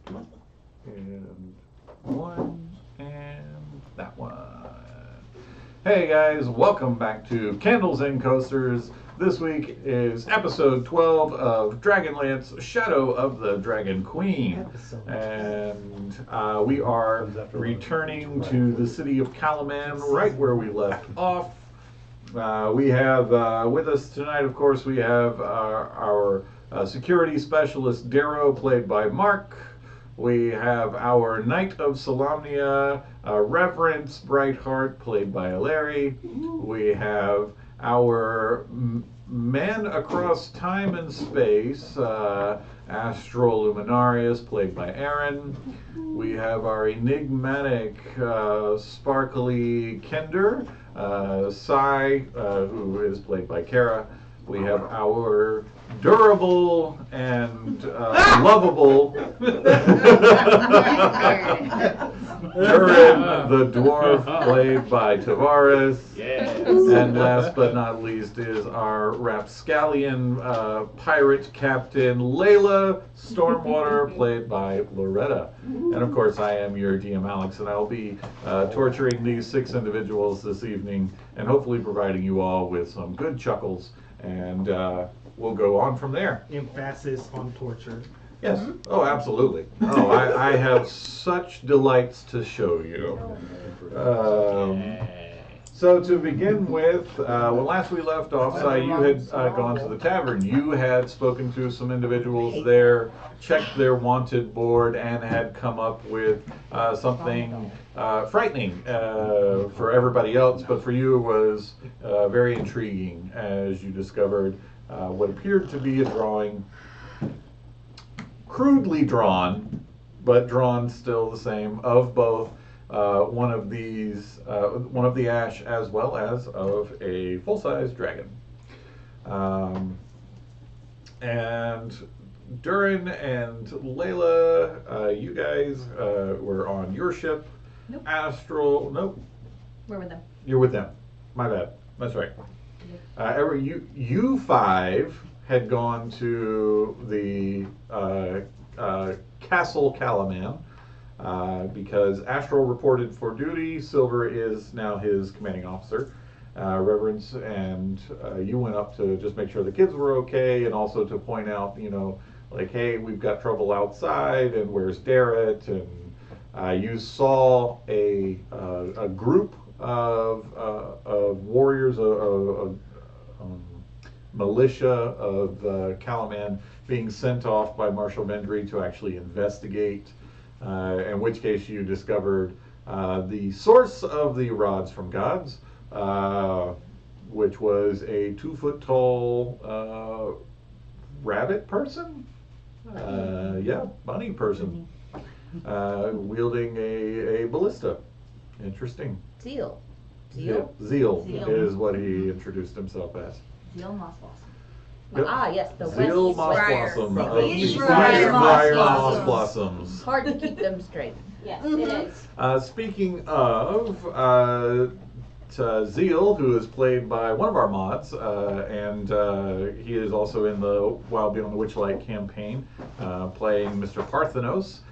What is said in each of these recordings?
And one, and that one. Hey guys, welcome back to Candles and Coasters. This week is episode 12 of Dragonlance, Shadow of the Dragon Queen. And we are returning to the city of Kalaman, right where we left off. We have with us tonight, of course, we have our security specialist, Darrow, played by Mark. We have our Knight of Solamnia, Reverence Brightheart, played by Larry. We have our man across time and space, Astral Luminarius, played by Aaron. We have our enigmatic, sparkly Kender, Sai, who is played by Kara. We have our durable and lovable Durin the dwarf, played by Tavares. Yes. And last but not least is our rapscallion pirate captain Layla Stormwater, played by Loretta. And of course I am your DM Alex, and I'll be torturing these 6 individuals this evening and hopefully providing you all with some good chuckles, and we'll go on from there. Emphasis on torture. Yes. Oh, absolutely. Oh, I have such delights to show you. So to begin with, when last we left off, you had gone to the tavern. You had spoken to some individuals there, checked their wanted board, and had come up with something frightening for everybody else, but for you it was very intriguing as you discovered what appeared to be a drawing, crudely drawn, but drawn still the same, of both one of the ash as well as of a full-size dragon. And Durin and Layla, you guys were on your ship. Nope. Astral, nope. We're with them. You're with them. My bad. That's right. You 5 had gone to the Castle Kalaman because Astral reported for duty. Silver is now his commanding officer. Reverence and you went up to just make sure the kids were okay, and also to point out, like, hey, we've got trouble outside, and where's Darrett? And you saw a group of warriors, militia of Kalaman being sent off by Marshal Mendry to actually investigate, in which case you discovered the source of the rods from gods, which was a 2-foot tall rabbit person? Bunny person. Wielding a ballista. Interesting. Zeal. Zeal is what he introduced himself as. Zeal Moss Blossom. Yep. Yes, the Zeal West Moss Briar. Blossom The of the East Briar Briar Moss Blossoms. Hard to keep them straight. Yes, it is. Speaking of Zeal, who is played by one of our mods, and he is also in the Wild Beyond the Witchlight campaign, playing Mr. Parthenos.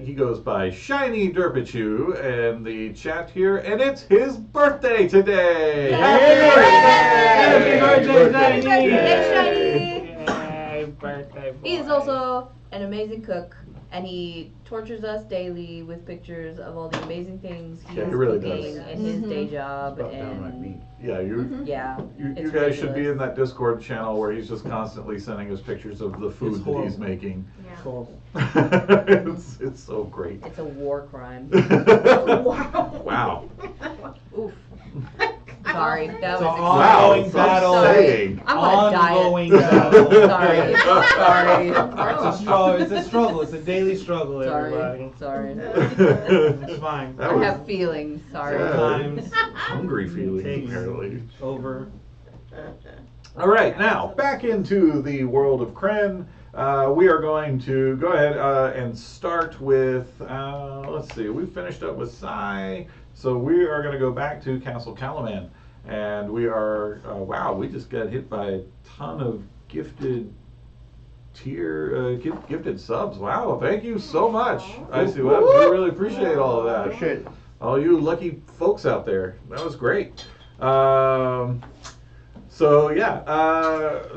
He goes by Shiny Derpichu in the chat here, and it's his birthday today! Happy birthday, Shiny! Hey, Yay, birthday boy. He is also an amazing cook, and he tortures us daily with pictures of all the amazing things he's really cooking does. in his day job. About downright And meat. Yeah, you it's guys should be ridiculous. in that Discord channel where he's just constantly sending us pictures of the food It's that he's horrible. making. Cool. It's so great. It's a war crime. Wow. Oof. Sorry, that It's was an Wow, ongoing battle. saying. I'm on a diet. Ongoing battle. Sorry. Sorry. It's a struggle. It's a daily struggle, everybody. Sorry. It's fine. That I was- have feelings. Sorry. Yeah. Sometimes Hungry feelings, takes apparently. over. All right, now back into the world of Krynn. We are going to go ahead and start with, let's see, we finished up with Sai, so we are going to go back to Castle Kalaman. And we are, wow, we just got hit by a ton of gifted gifted subs. Wow, thank you so much. Icy Webs, we really appreciate all of that. Appreciate it. All you lucky folks out there. That was great. So yeah,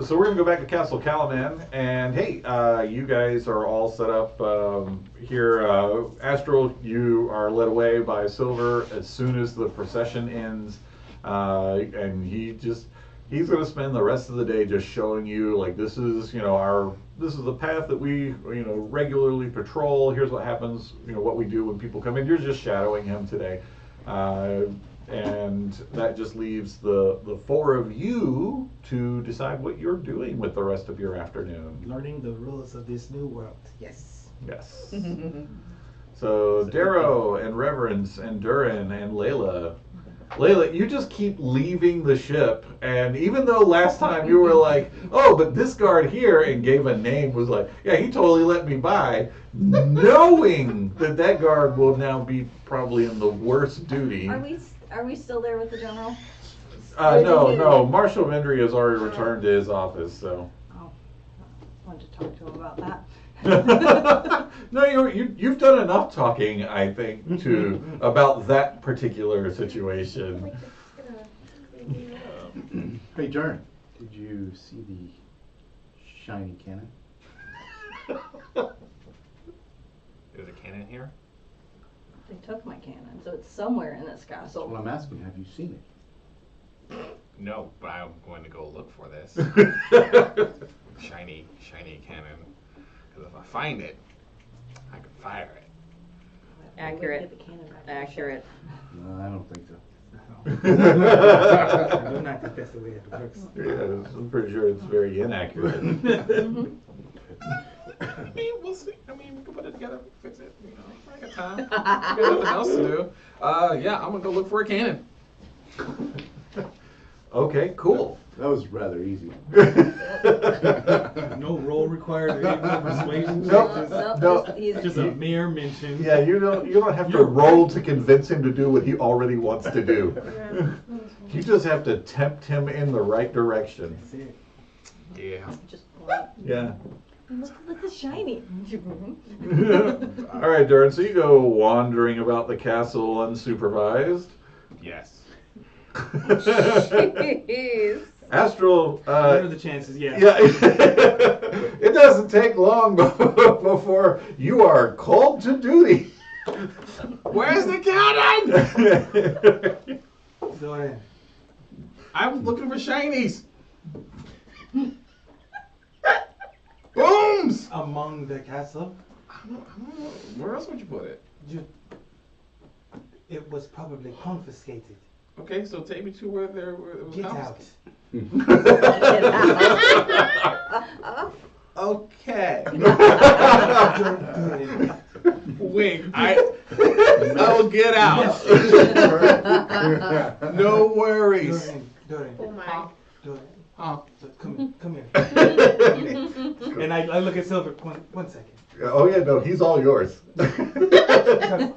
so we're gonna go back to Castle Kalaman, and hey, you guys are all set up here. Astral, you are led away by Silver as soon as the procession ends, and he's gonna spend the rest of the day just showing you like this is this is the path that we regularly patrol. Here's what happens, what we do when people come in. You're just shadowing him today. And that just leaves the four of you to decide what you're doing with the rest of your afternoon. Learning the rules of this new world. Yes. Yes. So Darrow and Reverence and Durin and Layla, you just keep leaving the ship, and even though last time you were like, oh, but this guard here, and gave a name, was like, yeah, he totally let me by, knowing that guard will now be probably in the worst duty. Are we still there with the general? No. Marshal Vendry has already returned to his office, so. Oh, I wanted to talk to him about that. No, you've done enough talking, I think, about that particular situation. Hey, Jern, did you see the shiny cannon? There's a cannon here? They took my cannon, so it's somewhere in this castle. Well, I'm asking, have you seen it? No, but I'm going to go look for this. shiny cannon. Because if I find it, I can fire it. Accurate. Accurate. No, I don't think so. I do not think that's the way it works. Yeah, I'm pretty sure it's very inaccurate. I mean, we'll see. I mean, we can put it together, fix it. I got time. I got nothing else to do. Yeah, I'm gonna go look for a cannon. Okay, cool. That was rather easy. No roll required, no persuasion. Nope. No. Just a mere mention. Yeah, you don't have to roll to convince him to do what he already wants to do. You just have to tempt him in the right direction. That's it. Yeah. Just Yeah. look at the shiny. All right, Durin. So you go wandering about the castle unsupervised. Yes. Jeez. Astral. What are the chances? Yeah. Yeah. It doesn't take long before you are called to duty. Where's the cannon? Go ahead. I'm looking for shinies. Booms! Among the castle, I don't know. Where else would you put it? it was probably confiscated. Okay, so take me to where it was Get confiscated. out. Okay. Durin. Wait, I will get out. No worries. Durin. Oh my. Durin. Huh? So come here. And I look at Silver. One second. Oh yeah, no, he's all yours. Durin.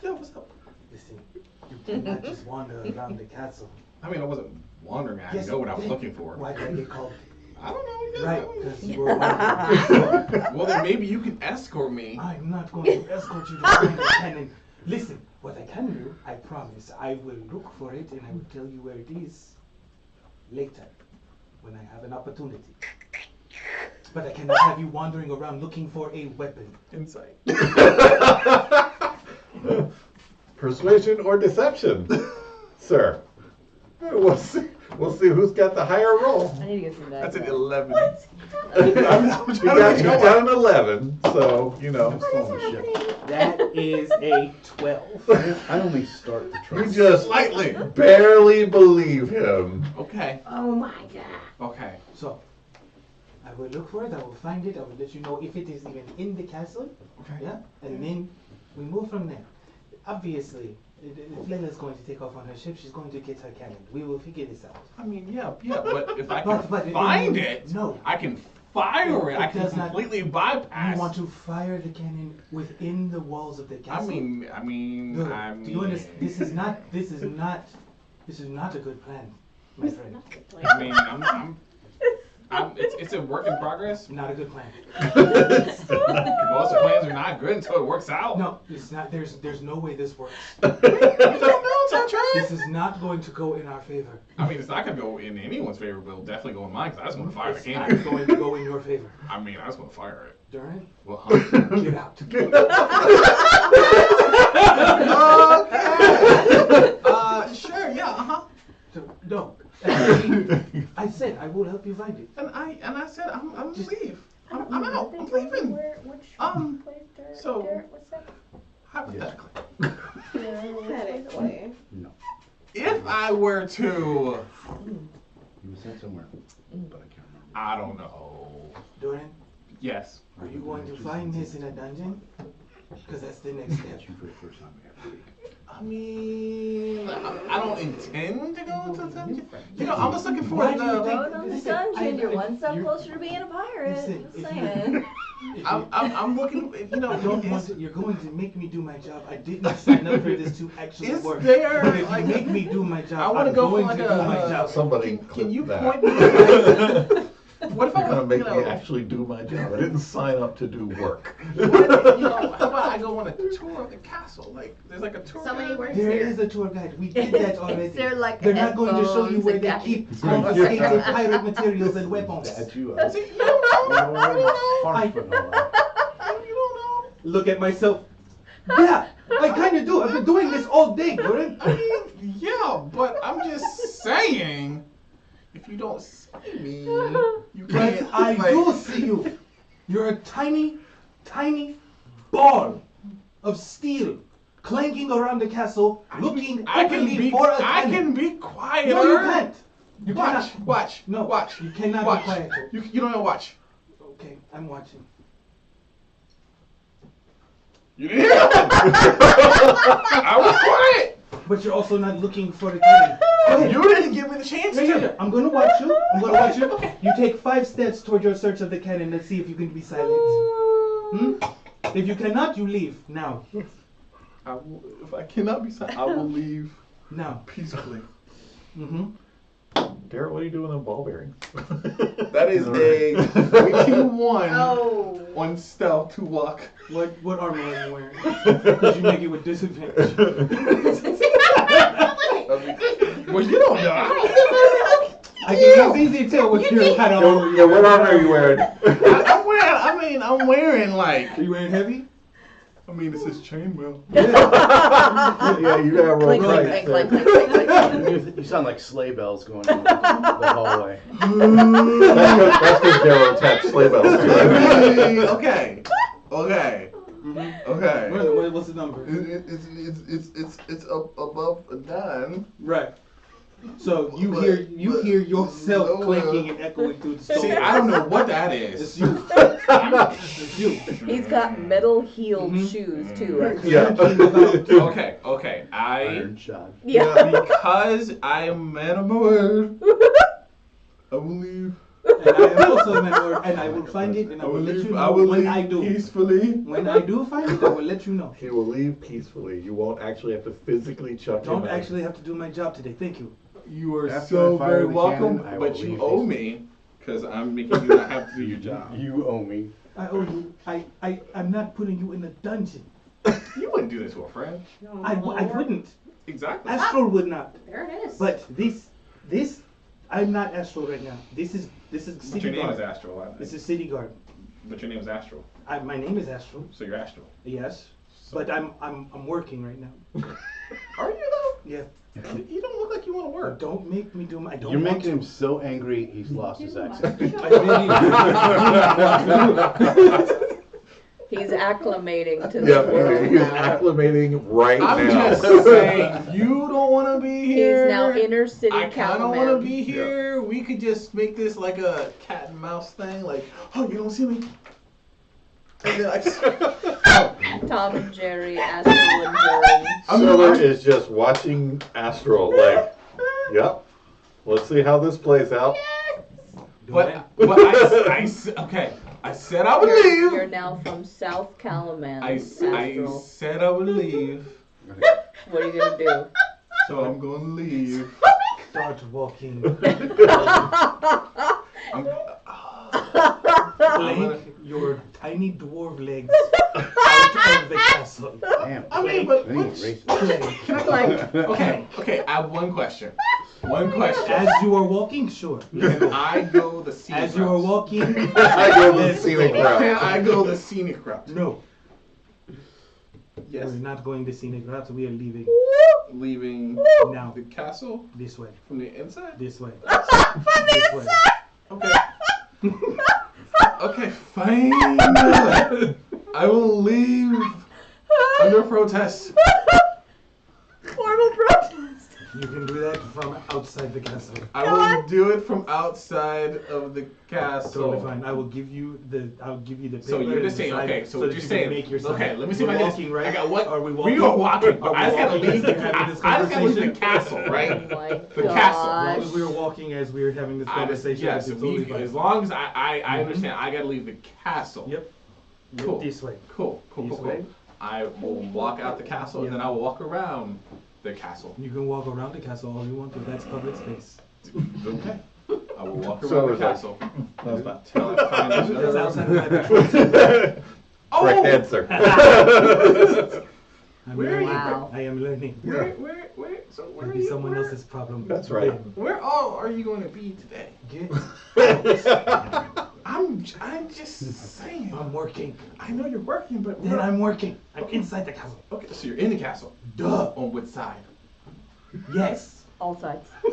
Yeah, what's up? Listen, you cannot just wander around the castle. I mean, I wasn't wandering. I Yes, know what I was looking for. Why did I get called? I don't know. You Right, guys know. because you were wandering. Well, then maybe you can escort me. I'm not going to escort you to find the cannon. Listen, what I can do, I promise, I will look for it and I will tell you where it is later, when I have an opportunity. But I cannot have you wandering around looking for a weapon. Insight. Persuasion or deception, sir? We'll see who's got the higher roll. I need to get some That's an dice. 11. You got an 11, so I'm still on the ship. That is a 12. I only start the you trust. just Slightly. barely believe him. Okay. Oh my god. Okay. So, I will look for it, I will find it, I will let you know if it is even in the castle. Okay. Yeah? And then we move from there. Obviously, if Layla's going to take off on her ship, she's going to get her cannon. We will figure this out. I mean, yeah, but if I But- can but- find it, no. I can fire it. I It can does not- completely bypass. You want to fire the cannon within the walls of the I castle? mean, Look, I mean. do you understand? This is not a good plan, my friend. I mean, I'm It's a work in progress. Not a good plan. Most plans are not good until it works out. No, it's not. There's no way this works. No, it's not trying. This is not going to go in our favor. I mean, it's not gonna go in anyone's favor, but it'll definitely go in mine because I just want to fire the It's not cannon. going to go in your favor. I mean, I just want to fire it. Durin, Well, get out. sure, yeah, No. I said I will help you find it. And I said I'm gonna leave. I'm I don't out. know, I'm they told me leaving. Which Um, place so- what's that? Hypothetically, Hypothetically. No. if I were to, You were sent somewhere, but I can't remember. I don't know. Durin, Yes. are you going to find this in a dungeon? Because that's the next step. You for the first time every week. I mean, I don't intend to go into the dungeon. You know, I'm just looking for Why do you the. think- Road on the Listen, dungeon. You're one step you're- closer to being a pirate. Listen, Just if you- saying. I'm looking. You know, I don't want to, you're going to make me do my job. I didn't sign up for this to actually Is work. there, But if like- you make me do my job, I wanna I'm go for going like to a- do my job. Somebody Can you clip point that. me? What if I You're gonna want make you me know? actually do my job. I didn't sign up to do work. What, you know, how about I go on a tour of the castle? Like, there's like a tour. Somebody guide. works There here. is a tour guide. We did that already. Is there like They're not going to show you headphones where and they gadgets? keep confiscated pirate materials and weapons. Bad you up. See, you don't know. You don't know. Farts and all that. You don't know. Look at myself. Yeah, I kind of do. I've been doing this all day, Gordon. I mean, yeah, but I'm just saying, if you don't see me, you But can't. I do see you. You're a tiny, tiny ball of steel clanking around the castle, looking openly for a I cannon. can be quieter. No, you can't. You Watch, cannot. watch, No, watch. you cannot watch. be quieter. You don't know watch. Okay, I'm watching. You didn't hear nothing. I was quiet. But you're also not looking for the cannon. Go ahead. You didn't give me the chance Here, here, to. here. I'm gonna watch you. I'm gonna watch you. You take 5 steps toward your search of the cannon. Let's see if you can be silent. If you cannot, you leave now. I will, if I cannot be silent, I will leave Now. peacefully. Garrett, what are you doing on ball bearings? That is a 21 Oh. on stealth to walk. What armor are you wearing? Because you make it with disadvantage. Well, you don't know. It's easy to tell what your kind of armor Yeah, what armor are you wearing? I'm wearing like. Are you wearing heavy? I mean, it says chainmail. Yeah, you gotta roll Clink, right. clink, clink, clink, clink, clink, clink. You sound like sleigh bells going down the hallway. That's because Garrett attached sleigh bells to it. Okay. What's the number? It's up above a 9. Right. So you hear yourself clanking and echoing through the storm. See, I don't know what that It's is. you. It's you. He's got metal heeled shoes too. Actually. Yeah. Okay. Iron shot. Yeah. Because I'm man of my word, I will leave. And I am also a man of word, and I will find it, and I will let you know when I do. peacefully. When I do find it, I will let you know. He will leave peacefully. You won't actually have to physically chuck him Don't out. actually have to do my job today. Thank you. You are After so I fire very the welcome, cannon, I will but you leave owe peacefully. me because I'm making you not have to do your job. You owe me. I owe you. I'm not putting you in a dungeon. You wouldn't do this to a friend. I wouldn't. Exactly. Astral would not. There it is. But this, I'm not Astral right now. This is But City your name Guard. is Astral. This is City Guard. But your name is Astral. My name is Astral. So you're Astral. Yes. So- But I'm working right now. Are you though? Yeah. You don't look like you want to work. Don't make me do my. I don't You're want making to. him so angry, he's lost his accent. I really. He's acclimating to the Yeah, world he's now. acclimating right I'm now. just saying, you don't want to be here. He's now inner city I kind of want to Kalaman. be here. We could just make this like a cat and mouse thing. Like, oh, you don't see me. And then Tom and Jerry, Astral and Jerry. Silver is just watching Astral like, yep, let's see how this plays out. but okay. I said I would You're leave. now from South Kalaman, I Astral. said I would leave. What are you gonna do? So I'm gonna leave. Start walking. Plank your tiny dwarf legs out of the castle. Damn. I mean, but I think which, it's racist. can I go? Okay. I have one question. As you are walking, sure. Can I go the scenic As you are route? walking, I go the scenic Can route. I go the scenic route? No, Yes. we're not going the scenic route. We are leaving Leaving now. the castle This way. from the inside? This way. From the This way. inside. Okay. Okay, fine. I will leave under protest. Formal protest. You can do that from outside the castle. I will do it from outside of the castle. Totally fine. I'll give you the paper. So you're just and saying, decide okay, so so what that you're you saying, can make your sign. okay, let me see We're if I can, walking, right? I got what? Are we We walking? are walking, but Are we I just gotta walking leave as we're having this I just gotta leave the conversation? castle, right? Oh my The gosh. castle. As long as we were walking, as we were having this conversation, Yes, it's if totally we, fine. as long as I understand, I gotta leave the castle. Yep. Cool. This way. Cool. This way. I will walk out the castle and then I will walk around the castle. You can walk around the castle all you want to. That's public space. Okay. I will walk So around the is that- castle. No, it's not. Till I find That's another- outside of my patrol. Correct answer. I'm Where are you? learning. Wow. I am learning. Where, so where Could are be you? someone where, else's problem. That's right. Where all are you going to be today? Get I'm just saying. I'm working. I know you're working, but Then where- I'm working. I'm inside the castle. Okay, so you're in the castle. Duh. On which side? Yes. All sides. I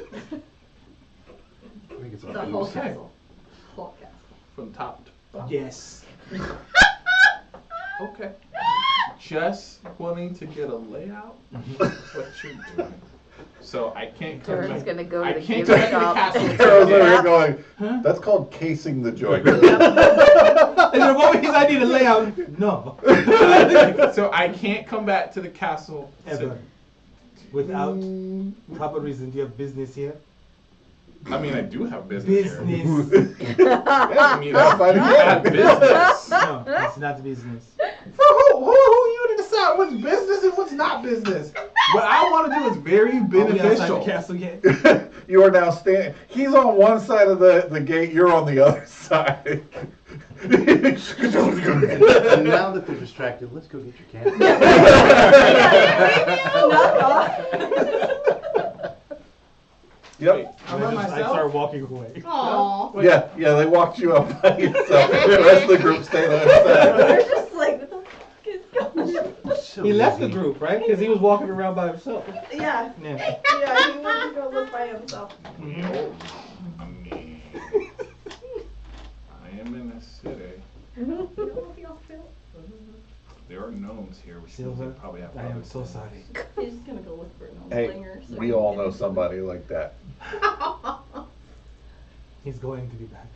think it's The on whole Okay. castle. Whole castle. From top to bottom. Yes. Okay. Just wanting to get a layout of what you're doing. So I can't come Turner's back. gonna go to I the can't gift go back to the shop. castle. Carol's over here Yeah. going, Huh? that's called casing the joint. And the moment he's I need a layout. No. So I can't come back to the castle. Ever. Without proper reason. Do you have business here? I mean, I do have business here. Business. I mean, That's fine I have again. business. No, it's not business. For who you to decide what's business and what's not business? What I want to do is very Are we outside the beneficial. castle yet? You are now standing. He's on one side of the gate. You're on the other side. And now that they're distracted, let's go get your candy. Yep. I'm by I myself. start walking away. Aww. Yeah, they walked you out by yourself. The rest of the group stayed on the side. We're just like, what the fuck is going on? He left the group, right? Because he was walking around by himself. Yeah. Yeah. Yeah, he went to go look by himself. I am in a city. There are gnomes here, which means Silver, they probably have I am other so things. sorry. He's just gonna go look for an Hey, slinger. so we he all can know get- somebody like that. He's going to be back.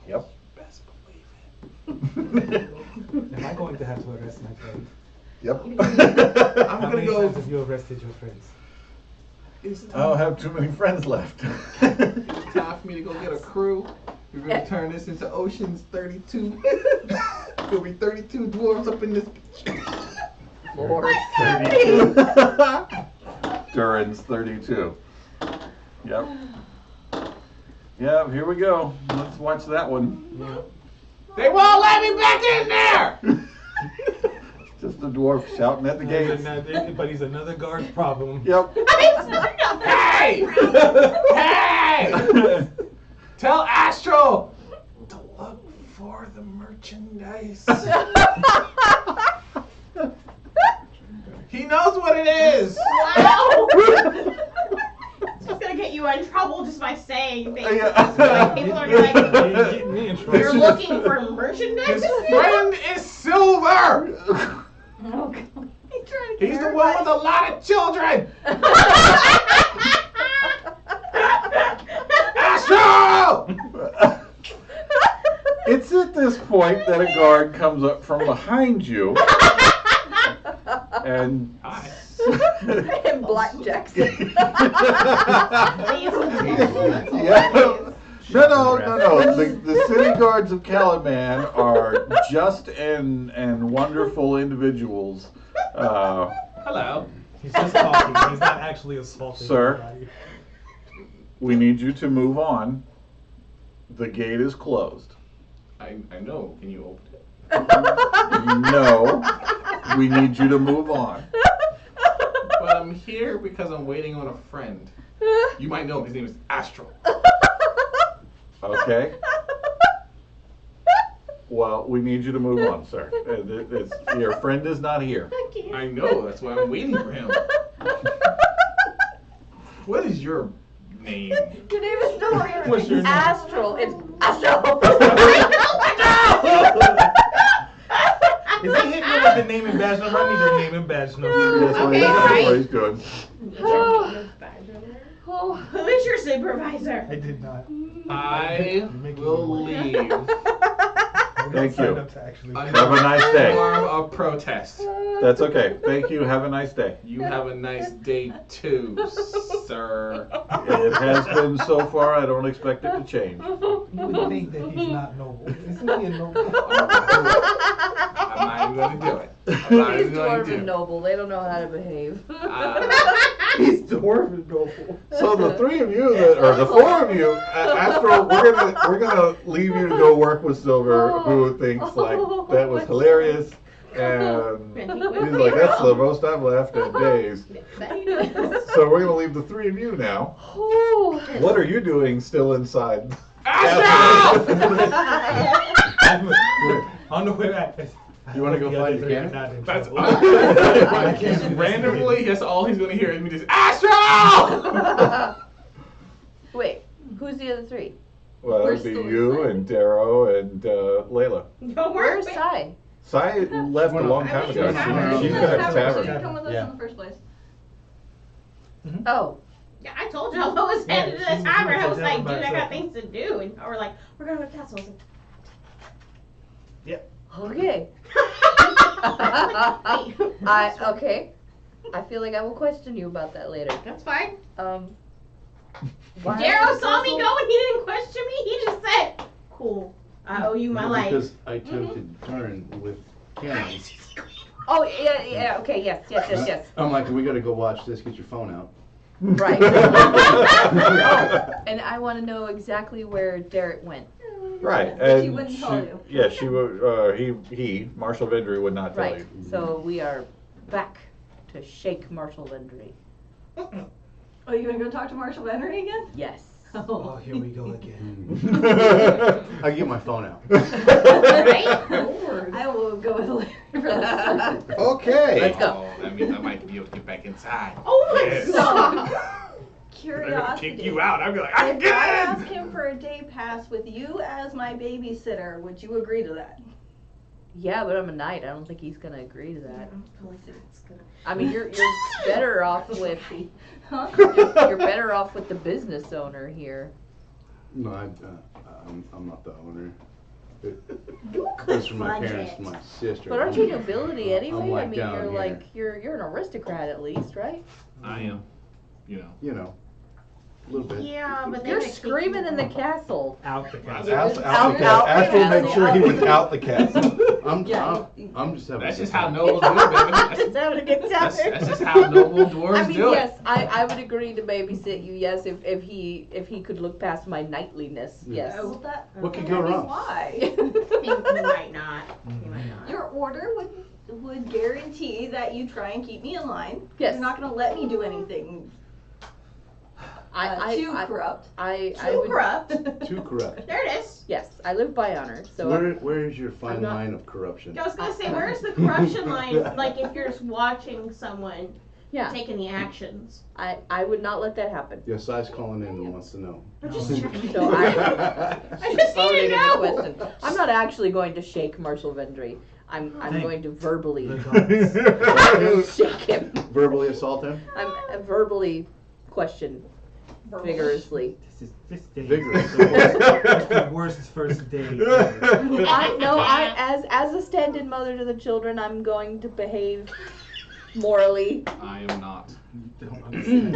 Yep. Best believe it. Am I going to have to arrest my friend? Yep. I'm How gonna many go. times have you arrested your friends? It's I don't have too many friends left. time for me to go get a crew. We're gonna turn this into Ocean's 32. There'll be 32 dwarves up in this. Lord. Durin's 32. Yep. Yeah, here we go. Let's watch that one. Yeah. They won't let me back in there. Just a dwarf shouting at the gates. But he's another guard's problem. Yep. Hey! Hey! Tell Astro to look for the merchandise. He knows what it is. Wow. It's just gonna get you in trouble just by saying things. Yeah. Like, people are like, Get me in trouble. you're looking for merchandise? His friend is Silver. Oh, God. He's trying to He's get the her one back. with a lot of children. Astro! It's at this point that a guard comes up from behind you and Hi. And Black Jackson. yeah. No. The city guards of Kalaman are just and wonderful individuals. Hello. He's just talking. He's not actually assaulting Sir. anybody. We need you to move on. The gate is closed. I know. Can you open it? No. We need you to move on. But I'm here because I'm waiting on a friend. You might know him. His name is Astral. Okay. Well, we need you to move on, sir. Your friend is not here. I know. That's why I'm waiting for him. What is your name? Your name is no longer What's your name? Astral. It's Astral. Is he hitting you with the name and badge number? I need your name and badge number. That's Okay, what right. he's doing. Oh. Who is your supervisor? I did not. I will leave. Thank you. Up to actually Have a nice day. Form of protest. That's okay. Thank you. Have a nice day. You have a nice day too, sir. It has been so far. I don't expect it to change. You would think that he's not noble. Isn't he a noble? I'm not even going to do it. I'm not He's even going dwarven to. noble. They don't know how to behave. He's dwarven noble. So the three of you that, or the four of you, Astral, we're gonna leave you to go work with Silver, who thinks like that was hilarious, and he's like, that's the most I've laughed in days. So we're gonna leave the three of you now. What are you doing still inside? I'm on the way back. You wanna go find the cannon? That's I can't do this randomly. That's all he's going to hear is me just Astral. Wait, who's the other three? Well, We're it'd be still you inside. and Darrow and Layla. Don't worry. Where's Sai? Sai left a long time ago. She's been at the tavern. Come with us Yeah. in the first place. Oh. Yeah, I told y'all I was Yeah, headed to she the was tavern. doing I was the like, tavern by dude, I got herself. things to do. And we're like, we're going to the castle. I was like, Okay. Okay. I feel like I will question you about that later. that's fine. Why Darrow is saw me this go and he didn't question me. He just said, cool. I owe you my life. Because I took to turn with cannons. Oh yeah, okay, yes. I'm like, we gotta go watch this. Get your phone out. Right. Oh, and I want to know exactly where Derek went. Right, But and she wouldn't tell you. Yeah, she would. He, Marshall Vendry would not tell Right. you. So we are back to shake Marshall Vendry. Oh, you gonna go talk to Marshall Henry again? Yes. Oh, here we go again. I get my phone out. Right? I will go with Larry for this. Okay. Let's go. Oh, that means I might be able to get back inside. Oh my Yes. god. They're gonna Curiosity. kick you out. I'd be like, I can If get I in. ask him for a day pass with you as my babysitter, would you agree to that? Yeah, but I'm a knight. I don't think he's gonna agree to that. I mean, you're better off with Huh? you're better off with the business owner here. No, I'm not the owner. You could That's from my fudge parents, it. my sister. But aren't you nobility anyway? I'm like I mean, down you're here. like you're an aristocrat at least, right? I am. You know. You know, a little bit. Yeah, but You're they kick screaming you in the out. castle. Out the Out, castle. out, Astral out, made sure he was out the castle. I'm Yeah. just having. That's a just good how time. nobles do it, baby. Just having a good time. That's just how noble dwarves I mean, do yes, it. I would agree to babysit you. Yes, if he could look past my knightliness. Yes. Well, that, What could that go is wrong? Why? He might not. He might not. Your order would guarantee that you try and keep me in line. Yes. You're not gonna let me do anything too corrupt. I Too would, corrupt. Too corrupt. There it is. yes, I live by honor. So Where is your fine I'm not- line of corruption? I was gonna say, where's the corruption line? Like if you're just watching someone yeah, taking the actions. I would not let that happen. Your size calling in and wants to know. I'm just checking. So I I just need validated to the know. question. I'm not actually going to shake Marshall Vendry. I'm Thank going to verbally The gods. shake him. Verbally assault him? I'm verbally question vigorously. This day Vigorous. is the worst first day ever. I know. As a stand-in mother to the children, I'm going to behave morally. I am not. Don't understand.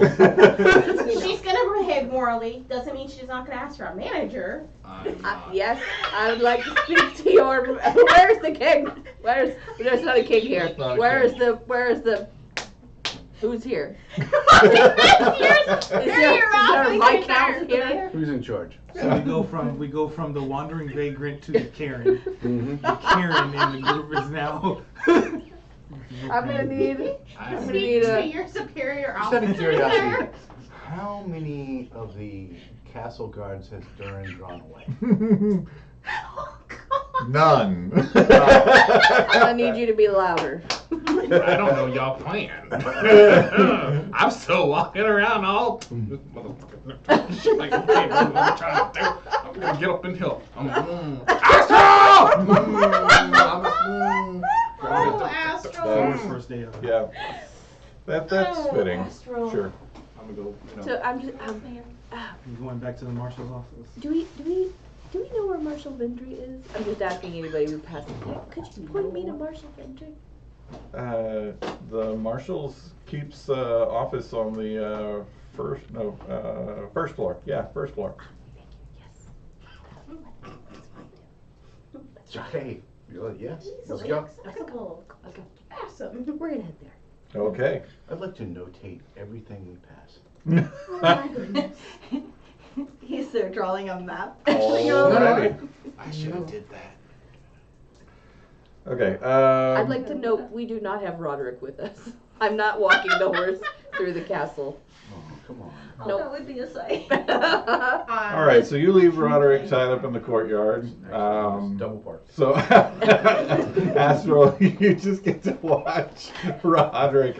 She's gonna behave morally. Doesn't mean she's not gonna ask for a manager. I'm not. Yes, I would like to speak to your. Where's the king? There's not a king here. Not a Where is king. the Who's here? Here's Is there your a Viscount Viscount here? Who's in charge? So we go from the wandering vagrant to the Karen. Mm-hmm. The Karen in the group is now. I'm gonna need. I'm gonna Speak need to a. your superior Just out of officer, curiosity, sir. how many of the castle guards has Durin drawn away? Oh, God. None. I'm gonna need you to be louder. I don't know y'all plan. I'm still walking around all motherfucking shit like okay, what I'm trying to do. I'm gonna get up and help. Astral! Oh, Astral. First day of it. Yeah. That's Oh, fitting. Astral. Sure. I'm gonna go, you know. So I'm just. You going back to the marshal's office? Do we know where Marshal Vendry is? I'm just asking anybody who passes. Could you point me to Marshal Vendry? The marshals keeps office on the first floor. Yeah, first floor. Okay. Yes. Let's Easily go. accessible. Okay. Awesome. We're gonna head there. Okay. I'd like to notate everything we pass. Oh my goodness. He's there drawing a map. Alrighty. I should have did that. Okay. I'd like to note we do not have Roderick with us. I'm not walking the horse through the castle. Oh, come on. Oh, Nope. that would be a sight. All right. So you leave Roderick tied up in the courtyard. Double park. So, Astral, you just get to watch Roderick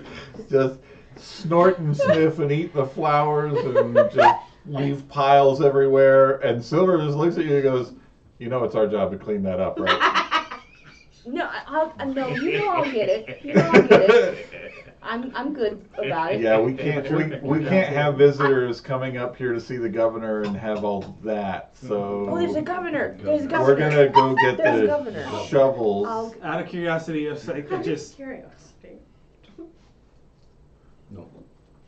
just snort and sniff and eat the flowers and just leave piles everywhere. And Silver just looks at you and goes, "You know it's our job to clean that up, right?" No, no, you know I'll get it. You know I'll get it. I'm good about it. Yeah, we can't have visitors coming up here to see the governor and have all that. So Oh, there's a governor. There's a governor. we're gonna go get There's a the governor. shovels. I'll, Out of curiosity, if I could just. Curiosity. No.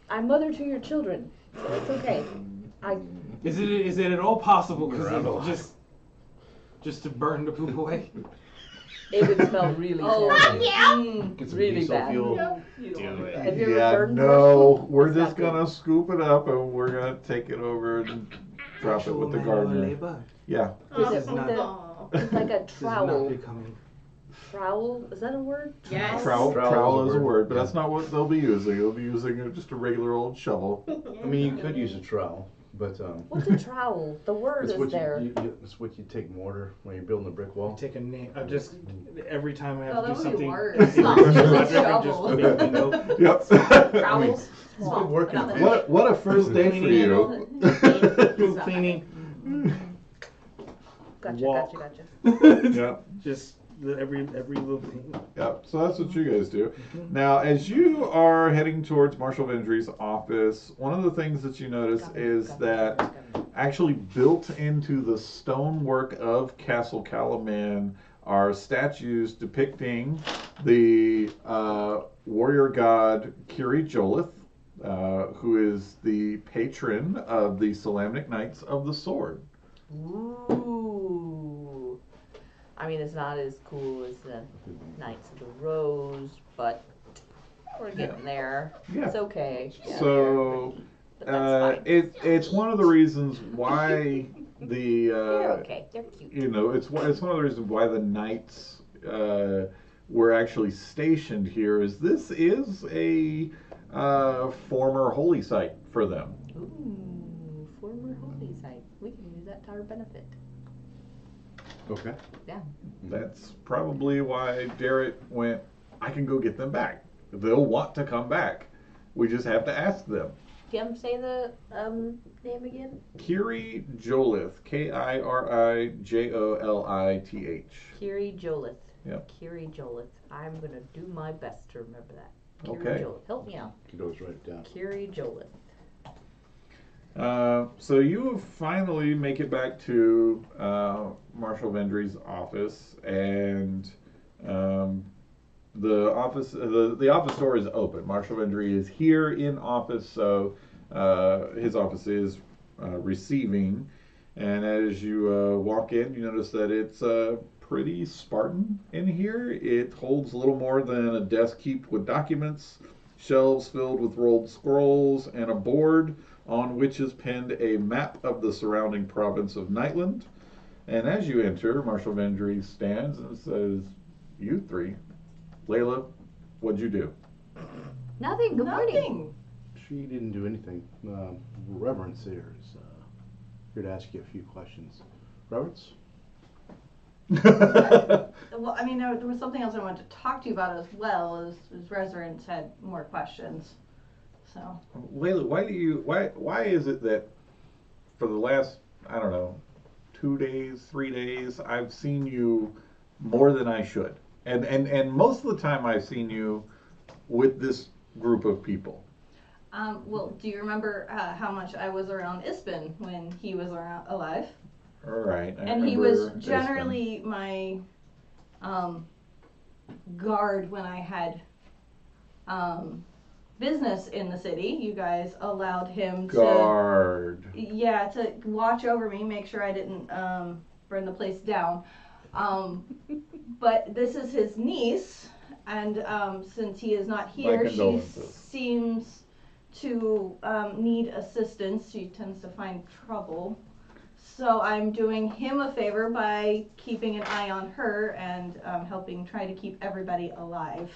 I'm mother to your children, so it's okay. Is it at all possible? You're out of line. Because just to burn the poop away. It would smell really Oh, terrible. Yeah. Get some Really diesel bad. fuel. Do it. Have you ever Yeah, burned no, horse poop? we're It's just not good. gonna scoop it up and we're gonna take it over and drop it with the gardener. Yeah. Is it This is with not- the- Oh. It's like a This is trowel. not becoming. Trowel? Is that a word? Yes. Trowel is a word, but yeah. that's not what they'll be using. They'll be using just a regular old shovel. I mean, you could use a trowel, but What's a trowel? The word it's is what there. it's what you take mortar when you're building a brick I wall. take a name. I just every time I have Oh, to that do would be something. worse. Roderick, Not I shovel. just make a note. Yep. Trowels. It's good working. Not What a first day for you. Poop cleaning. Gotcha, Walk. gotcha. Yep. Just every little thing. Yep. So that's what you guys do. Now, as you are heading towards Marshal Vendry's office, one of the things that you notice is that actually built into the stonework of Castle Kalaman are statues depicting the warrior god Kiri Jolith, who is the patron of the Salamnic Knights of the Sword. Ooh. I mean, it's not as cool as the Knights of the Rose, but we're getting there. Yeah. It's okay. Yeah, So but that's fine. it's one of the reasons why the They're okay. They're cute. you know it's one of the reasons why the knights were actually stationed here is this is a former holy site for them. Ooh, former holy site. We can use that to our benefit. Okay. Yeah. That's probably why Darrett went, I can go get them back. They'll want to come back. We just have to ask them. Kim, say the name again. Kiri Jolith, Kirijolith. Kiri Jolith. Yep. Kiri Jolith. I'm gonna do my best to remember that. Kiri Okay. Jolith. Help me out. Could always write it down. Kiri Jolith. So you finally make it back to Marshal Vendry's office, and the office door is open. Marshal Vendry is here in office, so his office is receiving. And as you walk in, you notice that it's pretty Spartan in here. It holds a little more than a desk heaped with documents. shelves filled with rolled scrolls, and a board on which is pinned a map of the surrounding province of Nightland. And as you enter, Marshal Vendry stands and says, "You three. Layla, what'd you do?" Nothing. Good morning. Nothing. She didn't do anything. Reverence here is here to ask you a few questions. Reverence? Well, I mean, there was something else I wanted to talk to you about as well, as residents had more questions. So. Layla, why is it that for the last, I don't know, 2 days, 3 days, I've seen you more than I should? And most of the time I've seen you with this group of people. Well, do you remember how much I was around Ispin when he was alive? All right. And he was generally my guard when I had business in the city. You guys allowed him Guard. to watch over me, make sure I didn't burn the place down. But this is his niece, and since he is not here, she seems to need assistance. She tends to find trouble. So I'm doing him a favor by keeping an eye on her and helping try to keep everybody alive.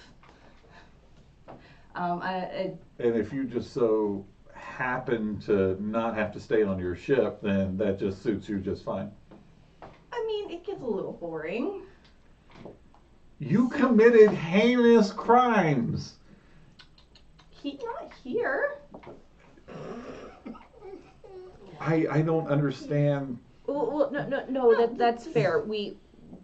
And if you just so happen to not have to stay on your ship, then that just suits you just fine. I mean, it gets a little boring. You committed heinous crimes. He's not here. I don't understand. Well, no. That's fair. We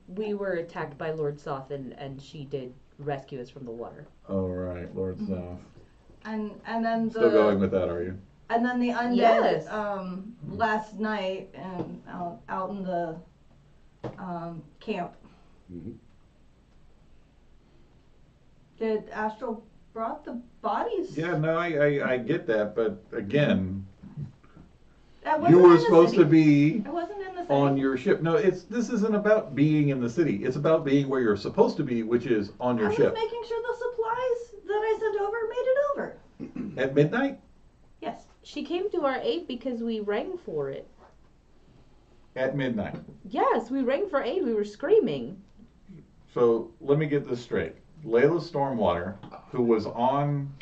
were attacked by Lord Soth, and she did rescue us from the water. Oh right, Lord South. And then Still going with that, are you? And then the undead Yes. last night and out in the camp. Mm-hmm. Did Astral brought the bodies? Yeah, no, I get that, but again, That wasn't you in were the supposed city. to be I wasn't in the city. on your ship. No, this isn't about being in the city. It's about being where you're supposed to be, which is on your I ship. was making sure the supplies that I sent over made it over. At midnight? Yes. She came to our aid because we rang for it. At midnight. Yes, we rang for aid. We were screaming. So let me get this straight. Layla Stormwater, who was on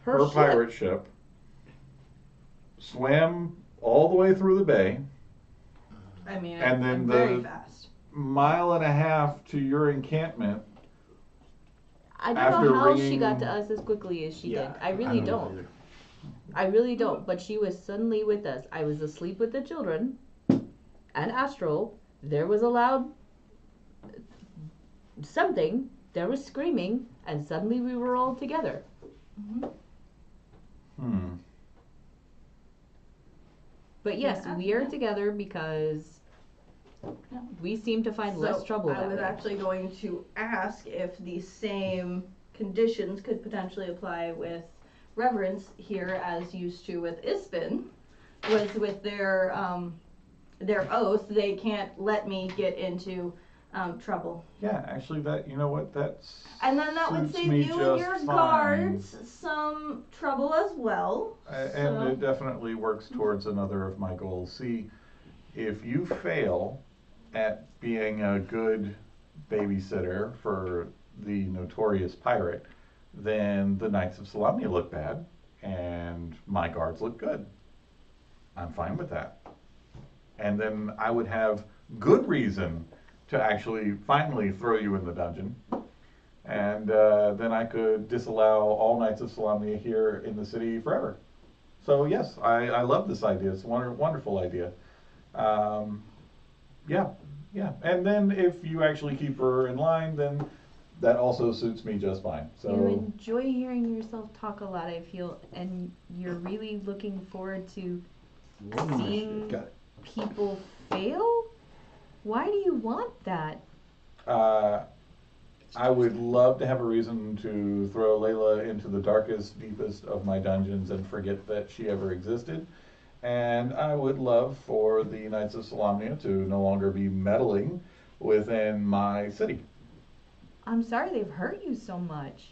her ship. pirate ship, swam all the way through the bay, I mean, and then I'm the very fast. mile and a half to your encampment. I don't After know how she ringing- got to us as quickly as she did. I really know don't. either. I really don't. But she was suddenly with us. I was asleep with the children and Astral. There was a loud something. There was screaming, and suddenly we were all together. Hmm. But yes, Yeah, we are yeah. together because we seem to find less trouble I that was way. actually going to ask if the same conditions could potentially apply with Reverence here as used to with Ispin. Was with their oath, they can't let me get into trouble. Yeah, actually, that you know what that's. And then that would save you and your guards some trouble as well. And it definitely works towards another of my goals. See, if you fail at being a good babysitter for the notorious pirate, then the Knights of Salamnia look bad, and my guards look good. I'm fine with that. And then I would have good reason to actually finally throw you in the dungeon. And then I could disallow all Knights of Salamnia here in the city forever. So yes, I love this idea. It's a wonderful idea. Yeah. And then if you actually keep her in line, then that also suits me just fine. So You enjoy hearing yourself talk a lot, I feel, and you're really looking forward to seeing Got it. people fail? Why do you want that? I would love to have a reason to throw Layla into the darkest, deepest of my dungeons and forget that she ever existed. And I would love for the Knights of Salamnia to no longer be meddling within my city. I'm sorry they've hurt you so much.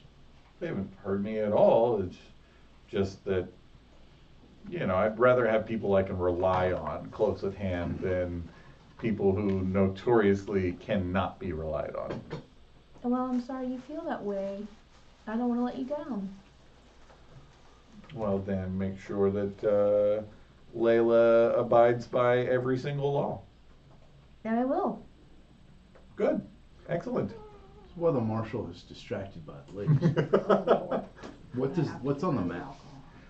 They haven't heard me at all. It's just that, I'd rather have people I can rely on close at hand than people who notoriously cannot be relied on. Well, I'm sorry you feel that way. I don't want to let you down. Well, then make sure that Layla abides by every single law. And I will. Good. Excellent. Well, the marshal is distracted by the ladies. What's on the map?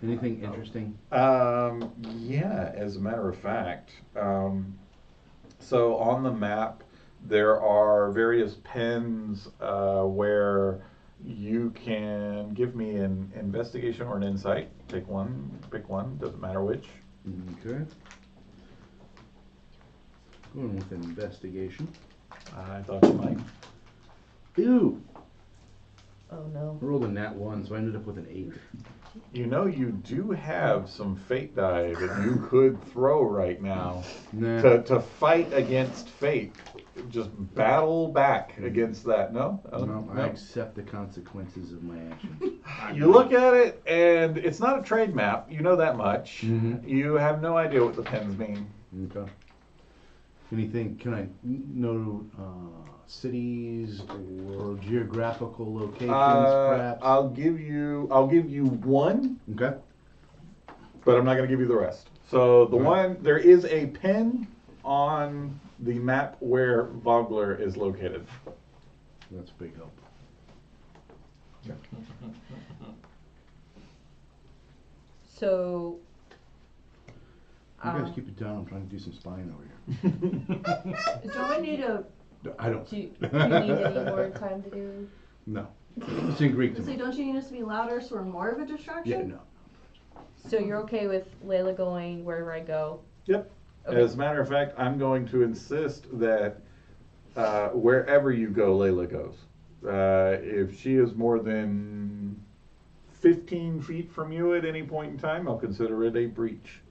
Anything interesting? Yeah, as a matter of fact. So on the map, there are various pens where you can give me an investigation or an insight. Pick one, doesn't matter which. Okay. Going with an investigation. I thought you might. Ew! Oh no. I rolled a nat 1, so I ended up with an 8. You do have some fate die that you could throw right now Nah. to fight against fate. Just battle back against that. No? No, I accept the consequences of my actions. You look at it, and it's not a trade map. You know that much. Mhm. You have no idea what the pens mean. Okay. Anything, can I know cities or geographical locations, perhaps? I'll give you one, Okay. but I'm not going to give you the rest. So the one, there is a pen on the map where Vogler is located. That's a big help. So. You guys keep it down. I'm trying to do some spying over here. Do I need a? I don't. Do you need any more time to do? No. It's in Greek to Say, me. don't you need us to be louder so we're more of a distraction? Yeah, no. So you're okay with Layla going wherever I go? Yep. Okay. As a matter of fact, I'm going to insist that wherever you go, Layla goes. If she is more than 15 feet from you at any point in time, I'll consider it a breach.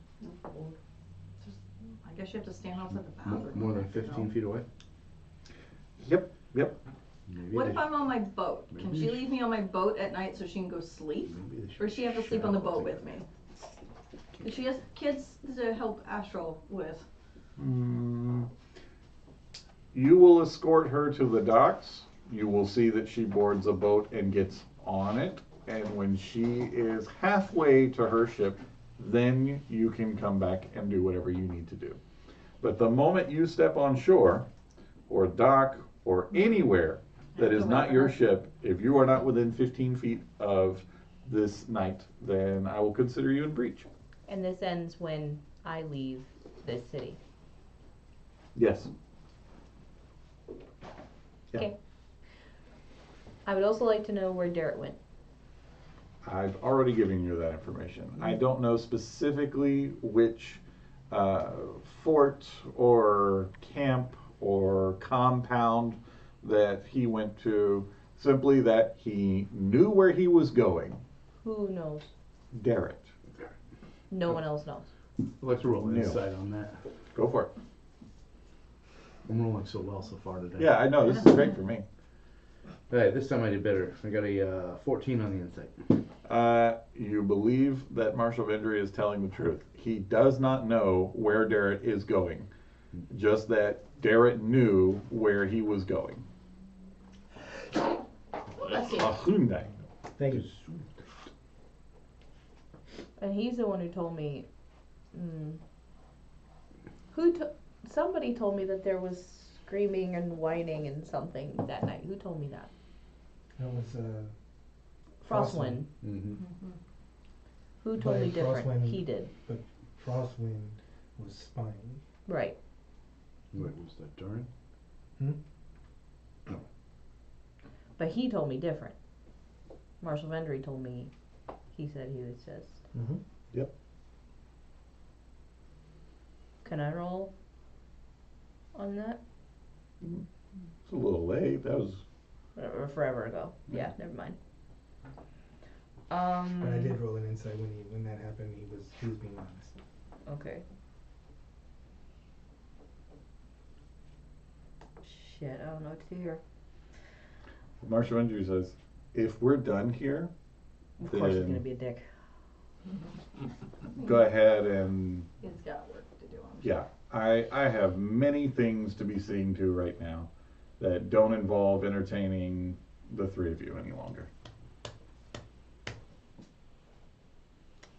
I guess you have to stand outside the bathroom. More than 15 feet away? Yep. Maybe What they if I'm on my boat? Can maybe she they leave me on my boat at night so she can go sleep? Maybe they should Or does she have to sleep on the shower boat with me? together. And she has kids to help Astral with. You will escort her to the docks. You will see that she boards a boat and gets on it. And when she is halfway to her ship, then you can come back and do whatever you need to do. But the moment you step on shore, or dock, or anywhere that is not your ship, if you are not within 15 feet of this night, then I will consider you in breach. And this ends when I leave this city. Yes. Yeah. Okay. I would also like to know where Derek went. I've already given you that information. I don't know specifically which fort or camp or compound that he went to, simply that he knew where he was going. Who knows? Derek. No one else knows. I'd like to roll an No. insight on that. Go for it. I'm rolling so well so far today. Yeah, I know. This is great for me. Hey, this time I did better. I got a 14 on the insight. You believe that Marshal Vendry is telling the truth. He does not know where Derek is going. Just that Derek knew where he was going. Bless you. A Hyundai. Thank you. And he's the one who told me. Somebody told me that there was screaming and whining and something that night. Who told me that? That was Frostwind. Mm-hmm. Who told me But different? Frostwind- He did. But Frostwind was spying. Right. Wait, was that Durin? But he told me different. Marshal Vendry told me. He said he was just. Mm-hmm. Yep. Can I roll on that? It's a little late. That was. Or forever ago. Yeah, never mind. But I did roll an insight when that happened. He was being honest. Okay. Shit, I don't know what to do here. Marshal Vendry says, if we're done here, Of course he's then gonna be a dick. go ahead and He's got work to do. yeah. I have many things to be seeing to right now that don't involve entertaining the three of you any longer.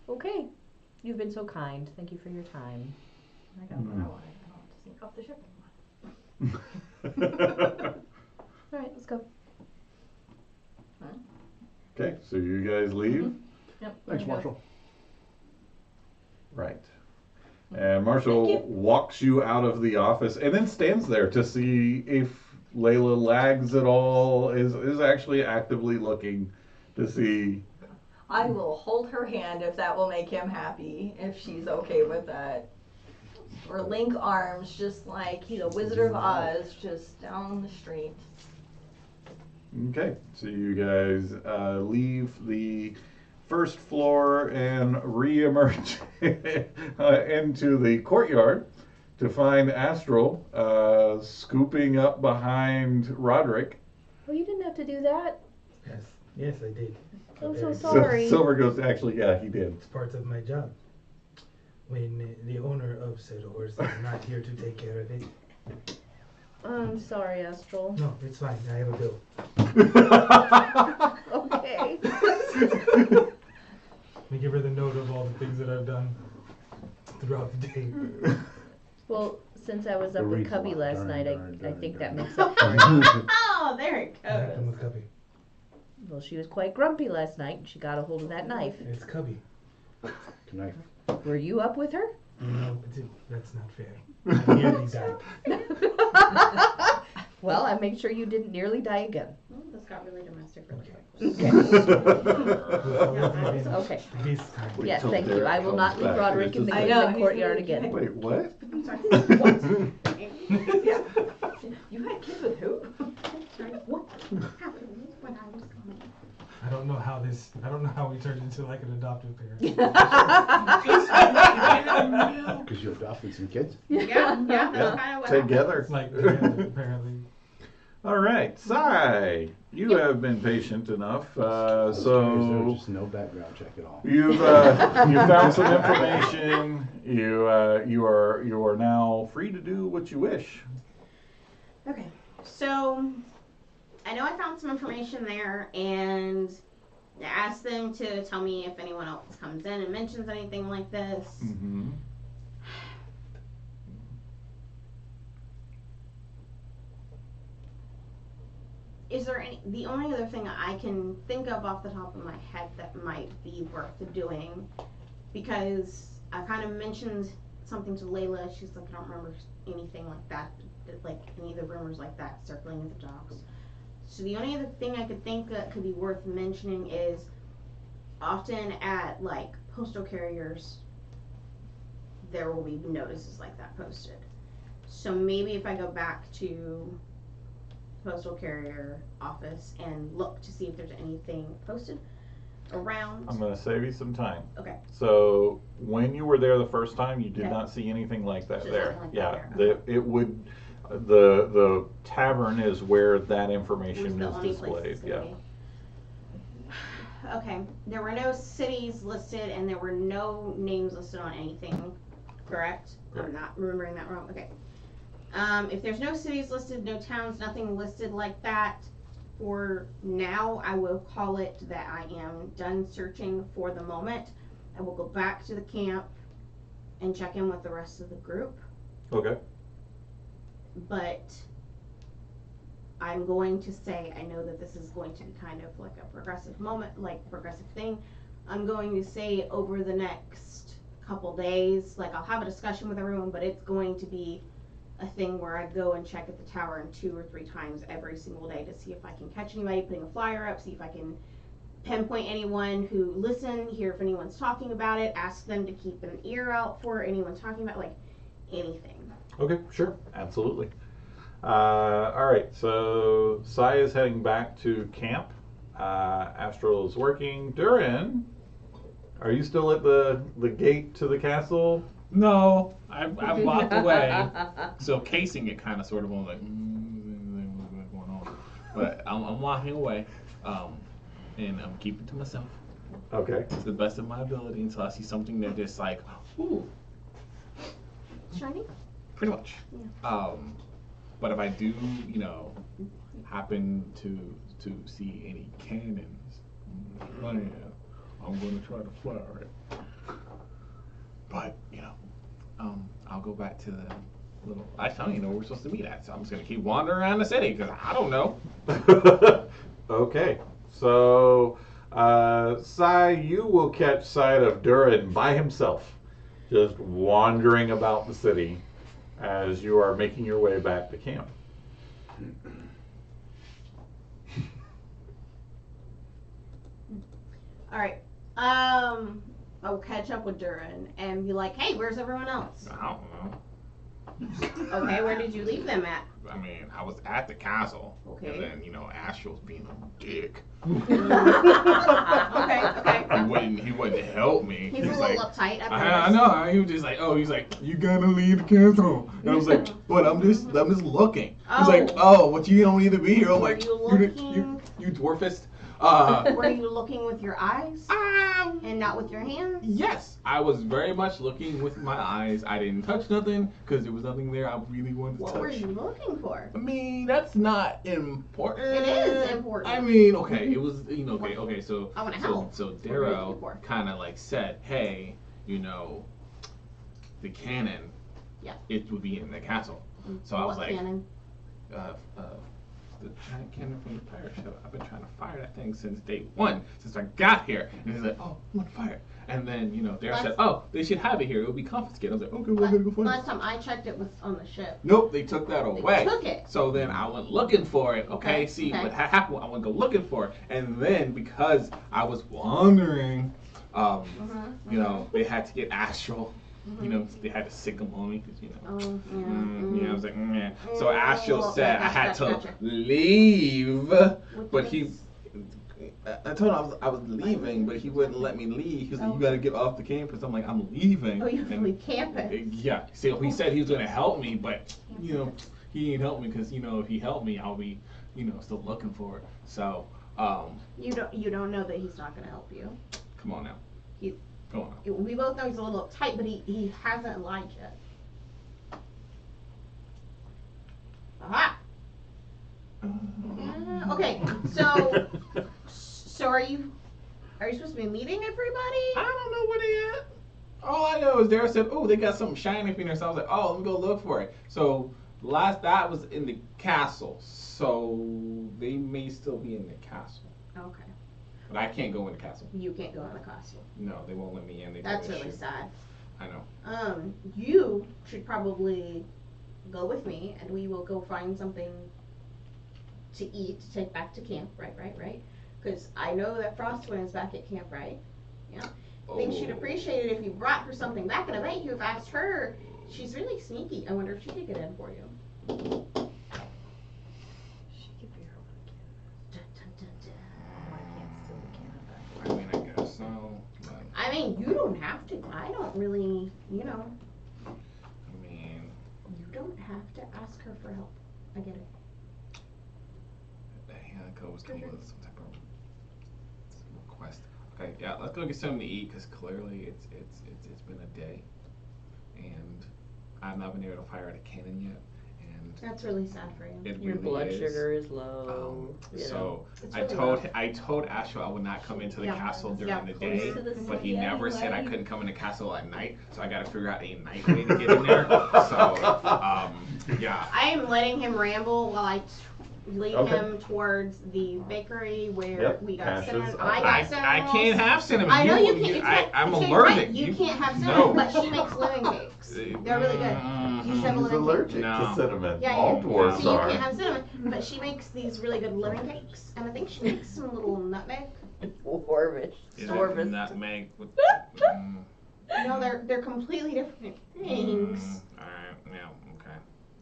Okay. You've been so kind. Thank you for your time. I got what I wanted. I don't want to sneak off the ship anymore. Alright, let's go. Okay, so you guys leave. Yep. Thanks, there you go. Marshall. Right. And Marshall walks you out of the office and then stands there to see if Layla lags at all, is actually actively looking to see. I will hold her hand if that will make him happy, if she's okay with that. Or link arms, just like the Wizard of Oz, just down the street. Okay, so you guys leave the first floor and re-emerge into the courtyard to find Astral scooping up behind Roderick. Oh, you didn't have to do that. Yes, I did. I'm so It's sorry. Silver goes, actually, yeah, he did. part of my job. When the owner of said horse is not here to take care of it. I'm sorry, Astral. No, it's fine. I have a bill. Okay. We give her the note of all the things that I've done throughout the day. Well, since I was The up with reason Cubby why. last night, Darn, I darn, think darn. that makes up for it. Oh, there it What happened goes. with Cubby? Well, she was quite grumpy last night, and she got a hold of that knife. It's Cubby. Knife. Were you up with her? No, that's not fair. I nearly died. Well, I make sure you didn't nearly die again. Well, this got really domestic really Okay. quick. Okay. This time. Wait Yes, till thank you. Derek I will comes not leave back. Roderick in the I know, in the he's courtyard really again. Wait, what? I'm sorry. You had kids with who? Sorry. What happened when I was gone? I don't know how we turned into like an adoptive parent. Because you adopted some kids. Yeah, that's kind of what happened. Together. Like, apparently. All right, Sai, you have been patient enough, There so just no background check at all. you've you found some information. You are now free to do what you wish. Okay, so I know I found some information there, and I asked them to tell me if anyone else comes in and mentions anything like this. Mm-hmm. Is there the only other thing I can think of off the top of my head that might be worth doing, because I kind of mentioned something to Layla. She's like, I don't remember anything like that, like any of the rumors like that circling in the docks. So the only other thing I could think that could be worth mentioning is often at like postal carriers, there will be notices like that posted. So maybe if I go back to postal carrier office and look to see if there's anything posted around. I'm going to save you some time. Okay. So when you were there the first time, you did Okay. not see anything like that Just there. nothing like Yeah, that there. it would. The tavern is where that information Was the is only place displayed. it's gonna Yeah. be. Okay. There were no cities listed and there were no names listed on anything. Correct? Correct. I'm not remembering that wrong. Okay. If there's no cities listed, no towns, nothing listed like that, for now, I will call it that I am done searching for the moment. I will go back to the camp and check in with the rest of the group. Okay. But I'm going to say, I know that this is going to be kind of like a progressive moment, like progressive thing. I'm going to say over the next couple days, like I'll have a discussion with everyone, but it's going to be a thing where I go and check at the tower 2 or 3 times every single day to see if I can catch anybody putting a flyer up, see if I can pinpoint anyone who listen, hear if anyone's talking about it, ask them to keep an ear out for anyone talking about, like, anything. Okay, sure, absolutely. All right, so Sai is heading back to camp. Astral is working. Durin, are you still at the gate to the castle? No, I've walked away. So casing it kind of sort of on like what's going on, but I'm walking away. and I'm keeping it to myself. Okay. To the best of my ability until I see something that just like, ooh, Shiny? pretty much. Yeah. But if I do, happen to see any cannons, I'm gonna try to fire it. But I'll go back to the little. I don't even know where we're supposed to meet at, so I'm just gonna keep wandering around the city because I don't know. Okay. So, Sai, you will catch sight of Durin by himself, just wandering about the city as you are making your way back to camp. All right. I'll catch up with Durin and be like, hey, where's everyone else? I don't know. Okay, where did you leave them at? I mean, I was at the castle, Okay. and then Astral's being a dick. Okay. He wouldn't help me. He's He a was little like, uptight after I this. know. He was just like, he's like, you gotta leave the castle. And I was like, but I'm just looking. He's like, but you don't need to be here. I'm like, you dwarfist. Were you looking with your eyes and not with your hands? Yes, I was very much looking with my eyes. I didn't touch nothing because there was nothing there I really wanted to touch. What were you looking for? I mean, that's not important. It is important. I mean, okay, it was, okay, so I want to help. So What were you Darrow looking for? kind of like said, hey, the cannon, Yeah. it would be in the castle. So I was What like, cannon? The giant cannon from the pirate ship. I've been trying to fire that thing since day one, since I got here. And he's like, oh, I'm gonna fire it. And then, Darrow said, oh, they should have it here. It would be confiscated. I was like, okay, well, I'm gonna go find it. Last time I checked, it was on the ship. Nope, they took that away. They took it. So then I went looking for it. Okay, see what happened. I went to go looking for it, and then because I was wandering, they had to get Astral. They had to sick him on me because I was like, meh. So Astral said I had to leave, but I told him I was leaving, but he wouldn't let me leave. He was like, you gotta get off the campus. I'm like, I'm leaving. Oh, you have to leave campus. Yeah. So he said he was gonna help me, but he didn't help me because if he helped me, I'll be still looking for it. So You don't know that he's not gonna help you. come on now. Go on. We both know he's a little uptight, but he hasn't lied yet. Aha! Okay, so are you supposed to be meeting everybody? I don't know where they at. All I know is Darrow said, oh, they got something shiny in there. So I was like, oh, let me go look for it. So that was in the castle. So they may still be in the castle. Okay. But I can't go in the castle. You can't go in the castle. No, they won't let me in. That's really sad. I know. You should probably go with me, and we will go find something to eat to take back to camp. Right. Because I know that Frostwind is back at camp, right? Yeah. I think she'd appreciate it if you brought her something back, and I bet you've asked her. She's really sneaky. I wonder if she could get in for you. I mean, I guess so. But, I mean, you don't have to. I don't really, I mean, you don't have to ask her for help. I get it. yeah, I could always come with some type of request. Okay, yeah, let's go get something to eat because clearly it's been a day, and I've not been able to fire the cannon yet. That's really sad for you. Your really blood sugar is low. So It's I really told Astral I would not come into the castle during Yeah. the day, Close to the but he city never said I anyway. couldn't come in the castle at night. So I got to figure out a night way to get in there. So yeah. I am letting him ramble while I lead Okay. him towards the bakery where Yep, we got Ashes. cinnamon. Oh, I got I cinnamon can't rolls. have cinnamon. I know you can't. I'm it's allergic. Right. You can't have cinnamon, No. but she makes lemon cakes. They're really good. You should have a He's lemon allergic cake. No. to cinnamon. Yeah, All yeah. dwarves So you are. can't have cinnamon, but she makes these really good lemon cakes, and I think she makes some little nutmeg. Dwarvish. Is Dwarvish. it nutmeg with? No, they're completely different things. Alright, yeah, okay.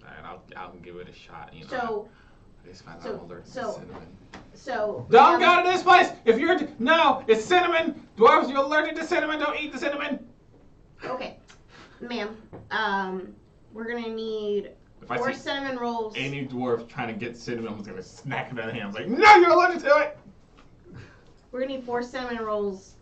Alright, I'll give it a shot. So, I just found out so- I'm allergic to so- cinnamon. now- Don't go to this place! If you're no, it's cinnamon! Dwarves, you're allergic to cinnamon, don't eat the cinnamon! Okay, ma'am. We're gonna need If I 4 see cinnamon rolls. any dwarf trying to get cinnamon, I'm just gonna snack it out of the hand. I was like, no, you're allergic to it! We're gonna need 4 cinnamon rolls,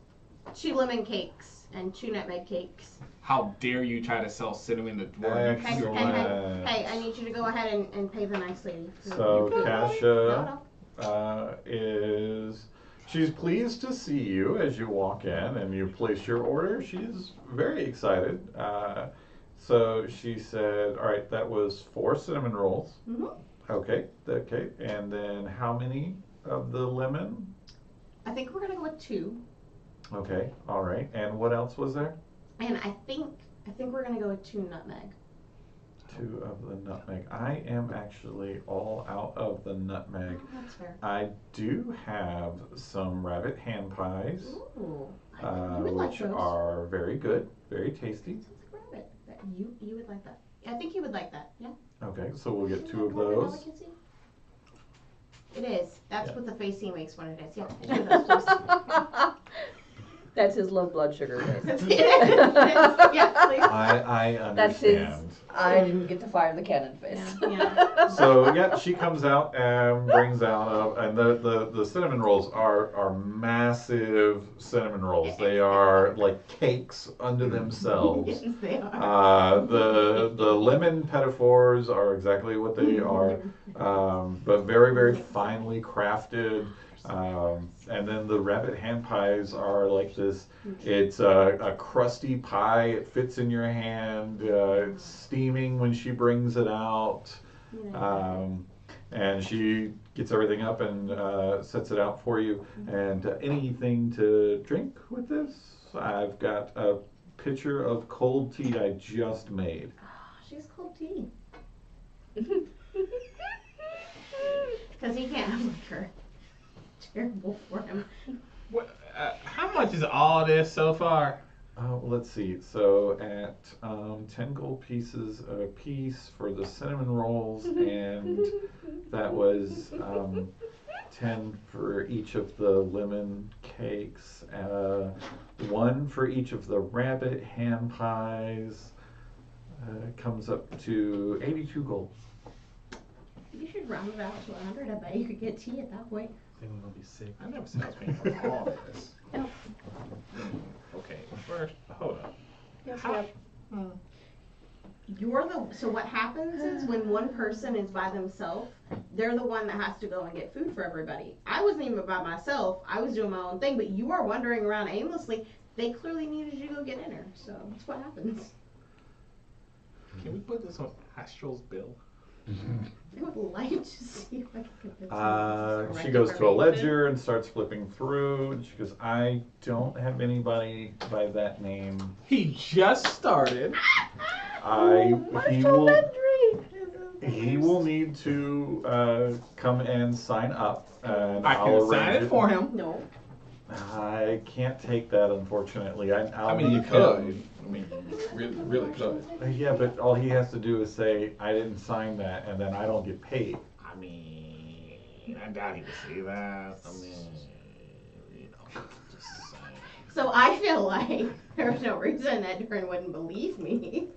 2 lemon cakes, and 2 nutmeg cakes. How dare you try to sell cinnamon to dwarves? Hey, I need you to go ahead and pay the nice lady. So Kasha No. she's pleased to see you as you walk in and you place your order. She's very excited. So she said, all right, that was 4 cinnamon rolls. Mm-hmm. Okay. And then how many of the lemon? I think we're gonna go with 2. Okay, all right. And what else was there? And I think we're gonna go with 2 nutmeg. 2 of the nutmeg. I am actually all out of the nutmeg. Oh, that's fair. I do have some rabbit hand pies, Ooh, you would like which those. are very good, very tasty. Sounds like rabbit. You would like that. I think you would like that. Yeah. Okay, so we'll get 2 of Dwarven those. delicacy? It is. That's Yeah. what the face he makes when it is. Yeah. 2 of those, please. That's his low blood sugar face. Yeah, please. I That's his. understand. I didn't get to fire the cannon face. Yeah. So yeah, she comes out and brings out and the cinnamon rolls are massive cinnamon rolls. They are like cakes unto themselves. Yes, they are. The lemon pedophores are exactly what they are, but very, very finely crafted. And then the rabbit hand pies are like this. It's a crusty pie. It fits in your hand. It's steaming when she brings it out. And she gets everything up and sets it out for you. And anything to drink with this? I've got a pitcher of cold tea I just made. She's cold tea. Because he can't have liquor. Terrible for him. What, how much is all this so far? Let's see. So at 10 gold pieces a piece for the cinnamon rolls, and that was 10 for each of the lemon cakes, 1 for each of the rabbit hand pies. Comes up to 82 gold. You should round it out to 100. I bet you could get tea at that point. Then we'll be sick. I never said I was paying for all this. No. Okay, first, hold up. Yep, How- yep. So what happens is when one person is by themselves, they're the one that has to go and get food for everybody. I wasn't even by myself. I was doing my own thing, but you are wandering around aimlessly. They clearly needed you to go get dinner, so that's what happens. Can we put this on Astral's bill? I would like to see if I can get this. She goes to a ledger and starts flipping through, and she goes, I don't have anybody by that name. He just started. He will need to come and sign up, and I I'll can sign arrange it for him. No. I can't take that, unfortunately. I'll I mean, you need could. him. I mean, really, really could. Yeah, but all he has to do is say, I didn't sign that, and then I don't get paid. I mean, I doubt he would see that. I mean, you know, just saying. So I feel like there's no reason that Krynn wouldn't believe me.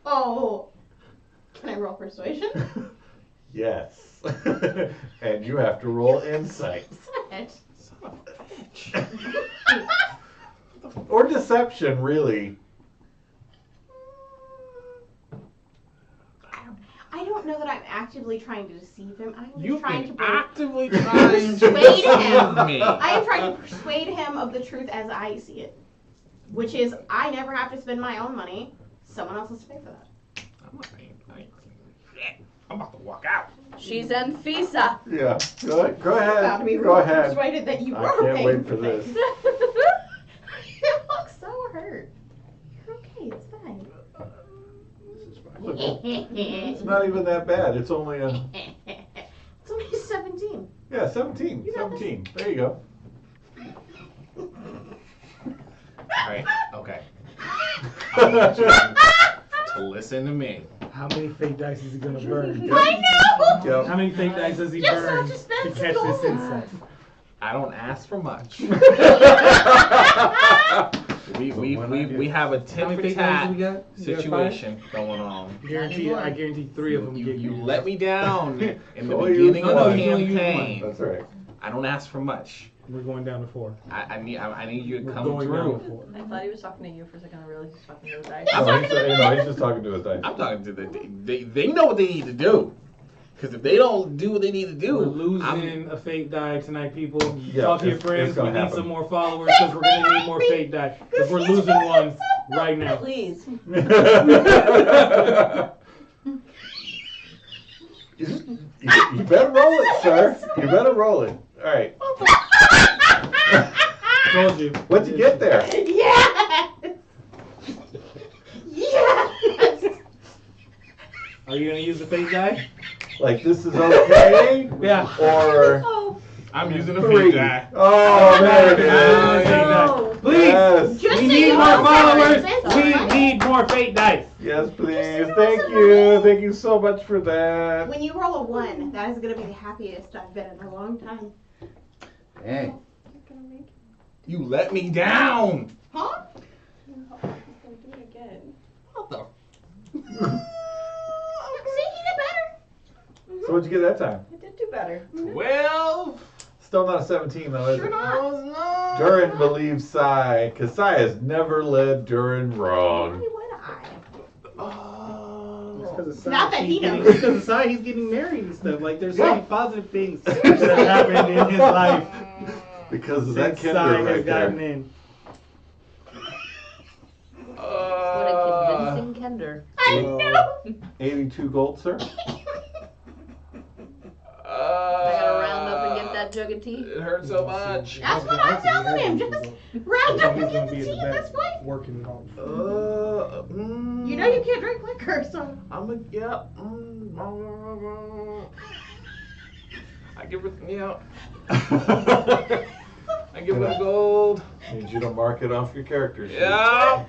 Oh, can I roll persuasion? Yes. And you have to roll insight. Son of a bitch. Or deception, really. I don't know that I'm actively trying to deceive him. I'm You've trying been to actively trying to persuade him. deceive me. I am trying to persuade him of the truth as I see it, which is I never have to spend my own money. Someone else has to pay for that. I'm not paying. I'm about to walk out. She's Anfisa. Yeah. Go About to ahead. be Go really ahead. persuaded that you I are can't paying wait for this. things. You look so hurt. You're okay. It's fine. Look, it's not even that bad. It's only a It's only 17. yeah, 17. You got 17. There you go. Alright, okay. I want you to listen to me. How many fake dice is he gonna burn? I know. Yep. How many fake dice does he Just burn have to spend to catch some this gold. insight? I don't ask for much. When I We have a How tit many for fake dice tat do we got? We got situation going on. I guarantee 3 of them You, get you let me down in the Oh, beginning you- of no, the you only use campaign. That's right. I don't ask for much. We're going down to 4. I need you to We're come going down to through. 4. I thought he was talking to you for a second. I realized he was talking to the dice. He's just talking to his dice. I'm talking to they know what they need to do. Because if they don't do what they need to do, We're losing a fate die tonight, people. Yeah, Talk to your it's friends. We gonna need happen. some more followers because we're going to need more fate die. Because we're losing one right now. Please. You better roll it, sir. You better roll it. All right. Told you. What'd you get there? Yes! Yes! Are you going to use the fate die? Like this is okay? Yeah. Or Oh, I'm using a 3. fate die. Oh, there it is. no. Please. Yes. Just We so need you more know, followers. Sarah, We need more fate dice. Yes, please. Thank you. Thank you so much for that. when you roll a 1, that is going to be the happiest I've been in a long time. Hey, you let me down. Huh? What the? See, you did better. So what'd you get that time? I did do better. 12. Still not a 17 though, is Sure it? not. No. Durin believes Sai, because Sai has never led Durin wrong. Why would I? Not that he knows. Because of Sai, he's getting married and stuff. Like, there's so Yeah. many positive things that have happened in his life Because of that since Sai Kinder has right gotten there. in. What a convincing Kender. I know. 82 gold, sir. I gotta round up and get that jug of tea. It hurts so much. That's what I'm telling him. Just round up and get the tea at this point. Working it off. You know you can't drink liquor, so. I'm a yeah. I give her yeah. I give her the gold. Need you to mark it off your character sheet. Yeah.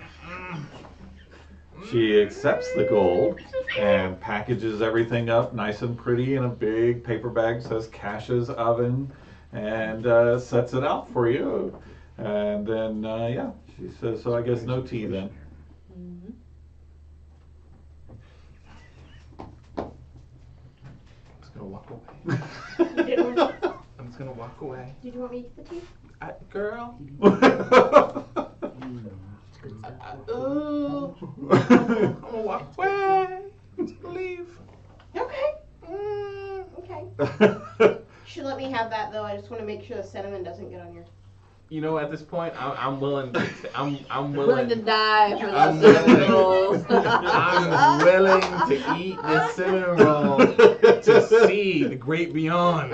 She accepts the gold and packages everything up nice and pretty in a big paper bag, says Cash's Oven, and sets it out for you. And then, yeah, she says, so I guess no tea then. I'm just gonna walk away. I'm just gonna walk away. Did you want me to get the tea? Girl. I'm gonna walk away. Just leave. Okay. Okay. You should let me have that though. I just want to make sure the cinnamon doesn't get on your. You know, at this point, I'm willing. I'm Willing to die for I'm those cinnamon willing. rolls. I'm willing to eat this cinnamon roll to see the great beyond.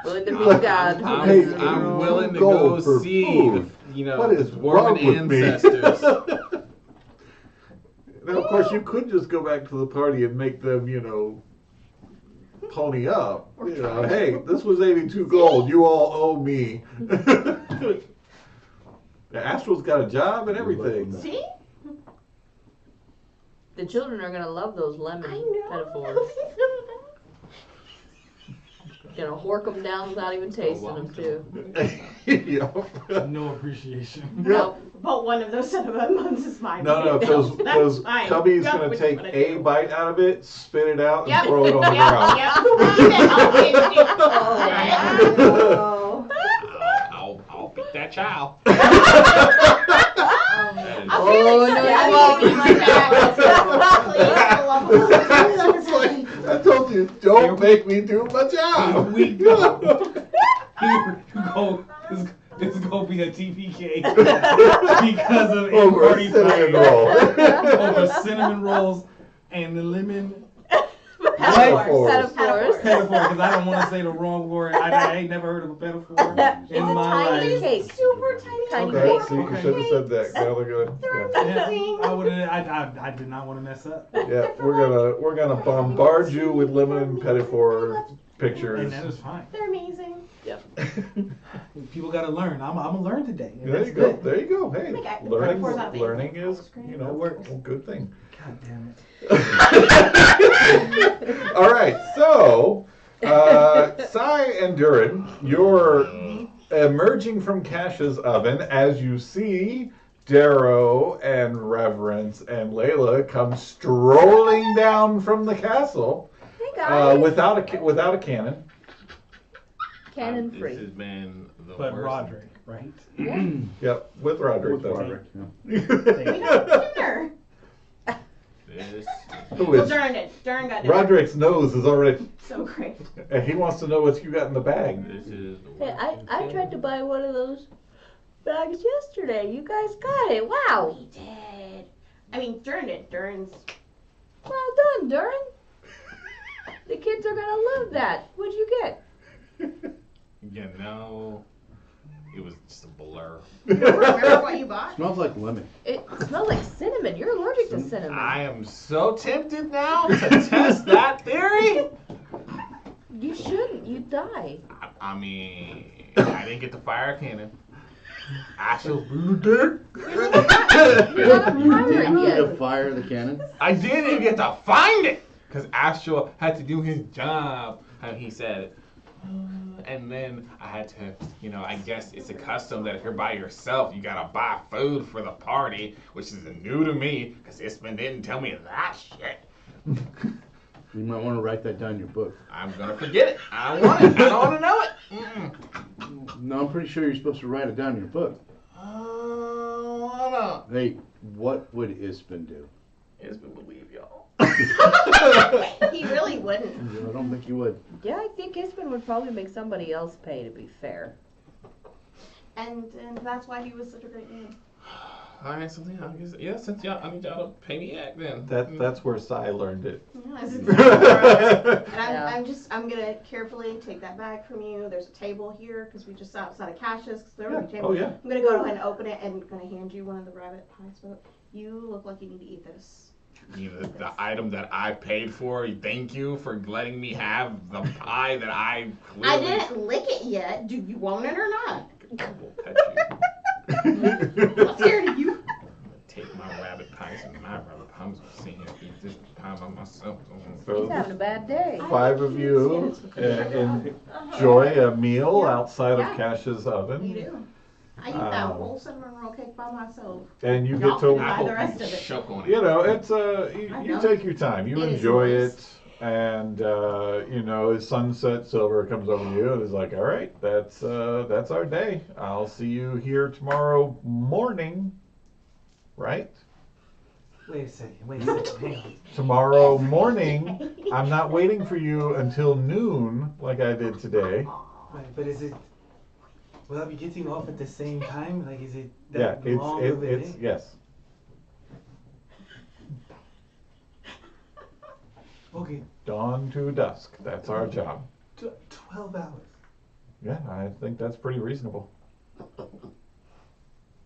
Willing to meet God. I'm willing to go Gold for see food. the, What is wrong dwarven with ancestors. me? Now, of course, you could just go back to the party and make them, you know, pony up. You know, hey, this was 82 gold. You all owe me. The Astral's got a job and everything. See? The children are gonna love those lemon I know. metaphors. Gonna hork them down without even tasting them too. Yep. No appreciation. Nope. But one of those cinnamon buns is mine. No, That's those fine. cubbies That's gonna what take you wanna a do. bite out of it, spit it out, and Yep. throw it on the Yep. ground. Yep. Oh. I'll beat that child. Oh, no, you won't. It's like, I told you, don't make me do my job. Here we go. Here we go. It's gonna be a TPK because of a Over party a cinnamon fire. roll. Over cinnamon rolls and the lemon Metaphors. Metaphors. metaphor, because I don't want to say the wrong word. I ain't never heard of a metaphor in a my tiny life. cake. Super tiny. Tiny Okay, cake. see, you should have said that. Now they're good. Yeah. Yeah, I would. I did not want to mess up. Yeah, we're gonna bombard you with lemon and metaphor And pictures. that is fine. They're amazing. People gotta learn. I'm gonna learn today. And There that's you go. good. There you go. Hey, I got learning, metaphors out of learning English. is, That's you great. know, That works. a good thing. God damn it. All right, so Sai and Durin, you're emerging from Cash's Oven as you see Darrow and Reverence and Layla come strolling down from the castle Hey guys. without a cannon. Cannon This free. has been the But worst. Roderick, right? Yeah. Yep, with Roderick With though. Roderick, yeah. We got dinner. This Who Well, is Durin got dinner. Roderick's nose is already, So great. and he wants to know what you got in the bag. This is the Hey, worst. I tried to buy one of those bags yesterday. You guys got it. Wow. We did. I mean, Durin did. Durin's. Well done, Durin. The kids are gonna love that. What'd you get? You know, it was just a blur. You don't remember what you bought? Smells like lemon. It smells like cinnamon. You're allergic to cinnamon. I am so tempted now to test that theory. You shouldn't. You'd die. I mean, I didn't get the fire cannon. Actually, did. You're not a You pirate didn't get to yet. fire the cannon? I didn't get to find it because Astral had to do his job. How he said, and then I had to, I guess it's a custom that if you're by yourself, you gotta buy food for the party, which is new to me because Isman didn't tell me that shit. You might want to write that down in your book. I'm gonna forget it. I don't want it. I don't want to know it. Mm-mm. No, I'm pretty sure you're supposed to write it down in your book. No. Hey, what would Ispen do? Isman believe y'all. He really wouldn't. I don't think you would. Yeah, I think Isman would probably make somebody else pay, to be fair. And that's why he was such a great man. Alright, so yeah, since I need y'all to pay me act then. That's where Sai learned it. Yeah, that's exactly right. And Yeah. I'm gonna carefully take that bag from you. There's a table here because we just sat outside of Cassius. Cause there was a table. Oh yeah. I'm gonna go ahead and open it and gonna hand you one of the rabbit pies. But you look like you need to eat this. The item that I paid for, thank you for letting me have the pie that I clearly... I didn't lick it yet. Do you want it or not? I will cut you. What's here to you? Take my rabbit pies and my rabbit pies. I'm sitting here eat this pie by myself. He's having a bad day. 5 of you enjoy a meal outside Yeah. of Cash's You oven, do. I eat that whole cinnamon roll cake by myself. and you Y'all get can to, buy the rest of it. Choke on it. it's I you know. take your time, you It is enjoy nice. it, and as sunset, Silver comes over to you and is like, all right, that's our day. I'll see you here tomorrow morning, right? Wait a second. Hang on. Tomorrow morning. I'm not waiting for you until noon like I did today. Right, but is it? Will I be getting off at the same time? Like, is it Yeah, that long of a it's day? yes. Okay, Dawn to dusk. That's our job. 12 hours. Yeah, I think that's pretty reasonable.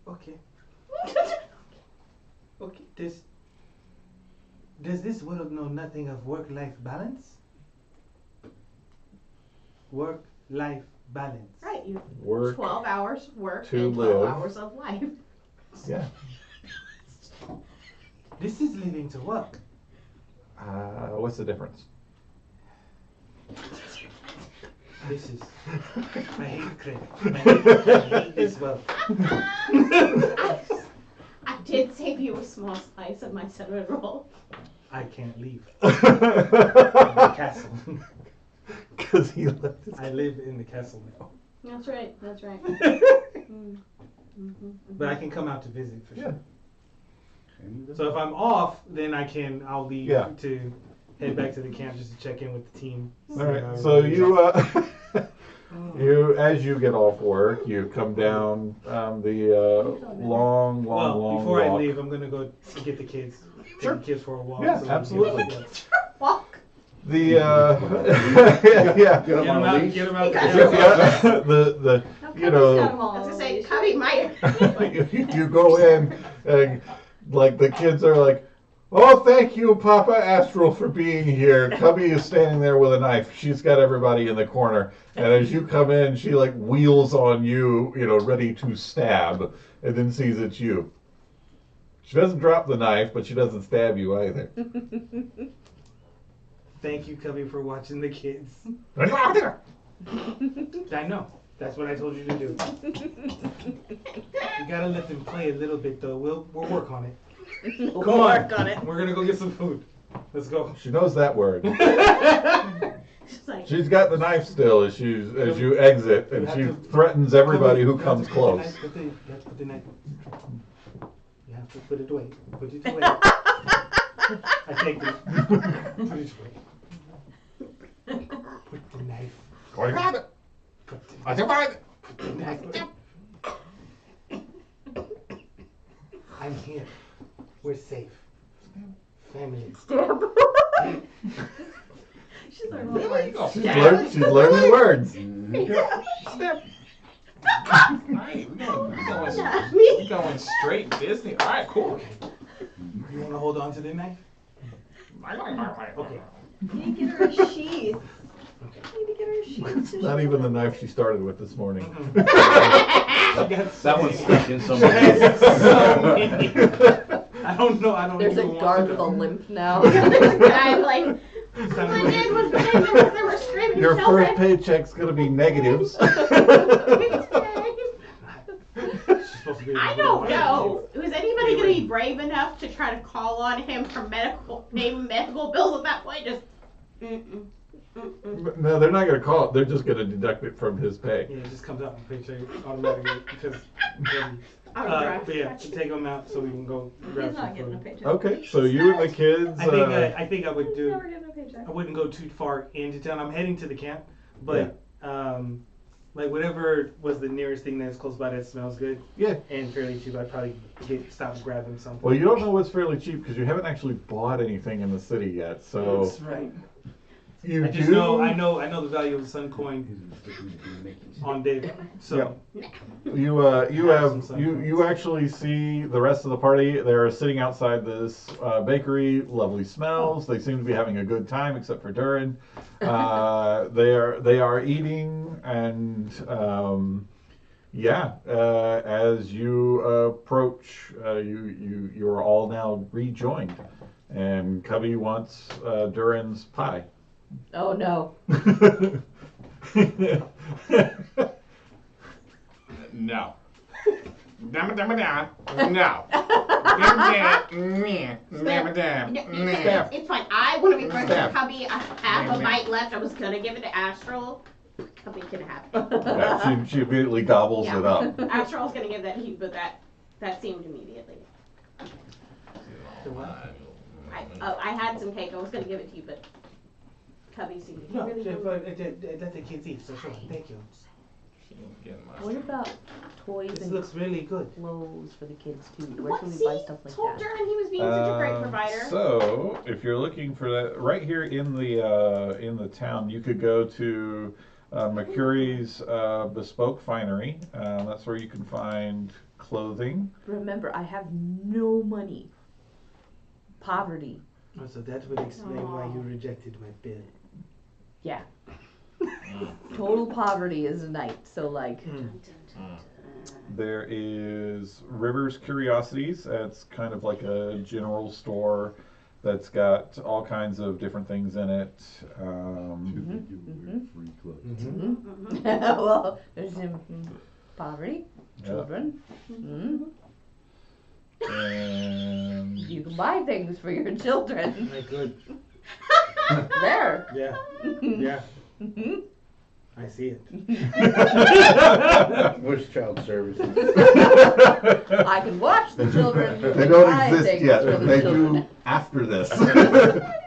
Okay. Okay. Does this world know nothing of work-life balance? Work-life balance. Right, you Work 12 hours work to and 12 live. hours of life. Yeah. This is living to work. What's the difference? This is. I hate Krynn. I hate this world. I did save you a small slice of my cinnamon roll. I can't leave the castle. Because he left his. I live in the castle now. That's right, that's right. But I can come out to visit for Yeah. sure. So if I'm off, then I'll leave Yeah. to head back to the camp just to check in with the team. All right. So you as you get off work, you come down the long Well, before I walk. leave, I'm gonna go get the kids. Sure. Take the kids for a walk. Yeah, so absolutely. Walk. The Yeah. yeah. Get Get them them on a out. leash. Get them out. Yeah, the I was gonna say, Cubby might. you go in and like the kids are like, oh, thank you, Papa Astral, for being here. Cubby is standing there with a knife. She's got everybody in the corner, and as you come in, she like wheels on you, ready to stab, and then sees it's you. She doesn't drop the knife, but she doesn't stab you either. Thank you, Cubby, for watching the kids. Run out there. I know. That's what I told you to do. You gotta let them play a little bit, though. We'll work on it. Come on. Work on it. We're gonna go get some food. Let's go. She knows that word. She's like, She's got the knife still as you exit, and she threatens everybody who comes close. You have to put the knife. You have to put it away. Put it away. I take it. Put it away. Put the knife. What about it? Put the I said, what? knife. I'm here. We're safe. Family. Stab. She's learning all Really? words. She's learning words. Step. Alright, we going straight Disney. Alright, cool. You want to hold on to the knife? Okay. You need to get her a sheath. You need to get her a sheath. It's not even the knife she started with this morning. That one's stuck in somewhere. I don't know. There's a even guard want with to a know. limp now. I'm like, all I did was pretend because they were screaming Your children. first paycheck's gonna be negatives. She's supposed to be I don't know. Was anybody going to be brave enough to try to call on him for medical bills at that point? Just, No, they're not gonna call it. They're just gonna deduct it from his pay. Yeah, it just comes out in paycheck automatically because. But yeah, take them out so we can go grab He's some not getting a food. paycheck. Okay, so you and the kids. I think I would He's do. never getting a paycheck. I wouldn't go too far into town. I'm heading to the camp, but like whatever was the nearest thing that's close by that smells good Yeah. and fairly cheap, I'd probably stop and grab him something. Well, you don't know what's fairly cheap because you haven't actually bought anything in the city yet. So That's right. you I just do. know I know the value of the Sun coin on Dave. So You actually see the rest of the party. They're sitting outside this bakery. Lovely smells. They seem to be having a good time, except for Durin. They are eating, and as you approach, you are all now rejoined, and Cubby wants Durin's pie. Oh no. No. Damn it. No. It's fine. I want to be friends with Step. Cubby. I have a bite left. I was going to give it to Astral. Cubby can have it. Yeah, she immediately gobbles it up. Astral's going to give that to you, but that seemed immediately. I had some cake. I was going to give it to you, but Cubby seemed to no, really let the kids eat. So sure, thank you. What about toys This and looks really good. clothes for the kids too? Where What? can we See? buy stuff like Told that? Durin he was being such a great provider. So, if you're looking for that, right here in the town, you could go to Mercury's Bespoke Finery. That's where you can find clothing. Remember, I have no money. Poverty. Oh, so that would explain why you rejected my bid. Yeah. Total poverty is a night. So like. There is Rivers Curiosities. That's kind of like a general store that's got all kinds of different things in it. Free clothes. Well, there's poverty, Yeah. children. And You can buy things for your children. I could. There. Yeah. Yeah. I see it. Where's child services? I can watch the children. You they can don't buy exist things yet. for the They children. do after this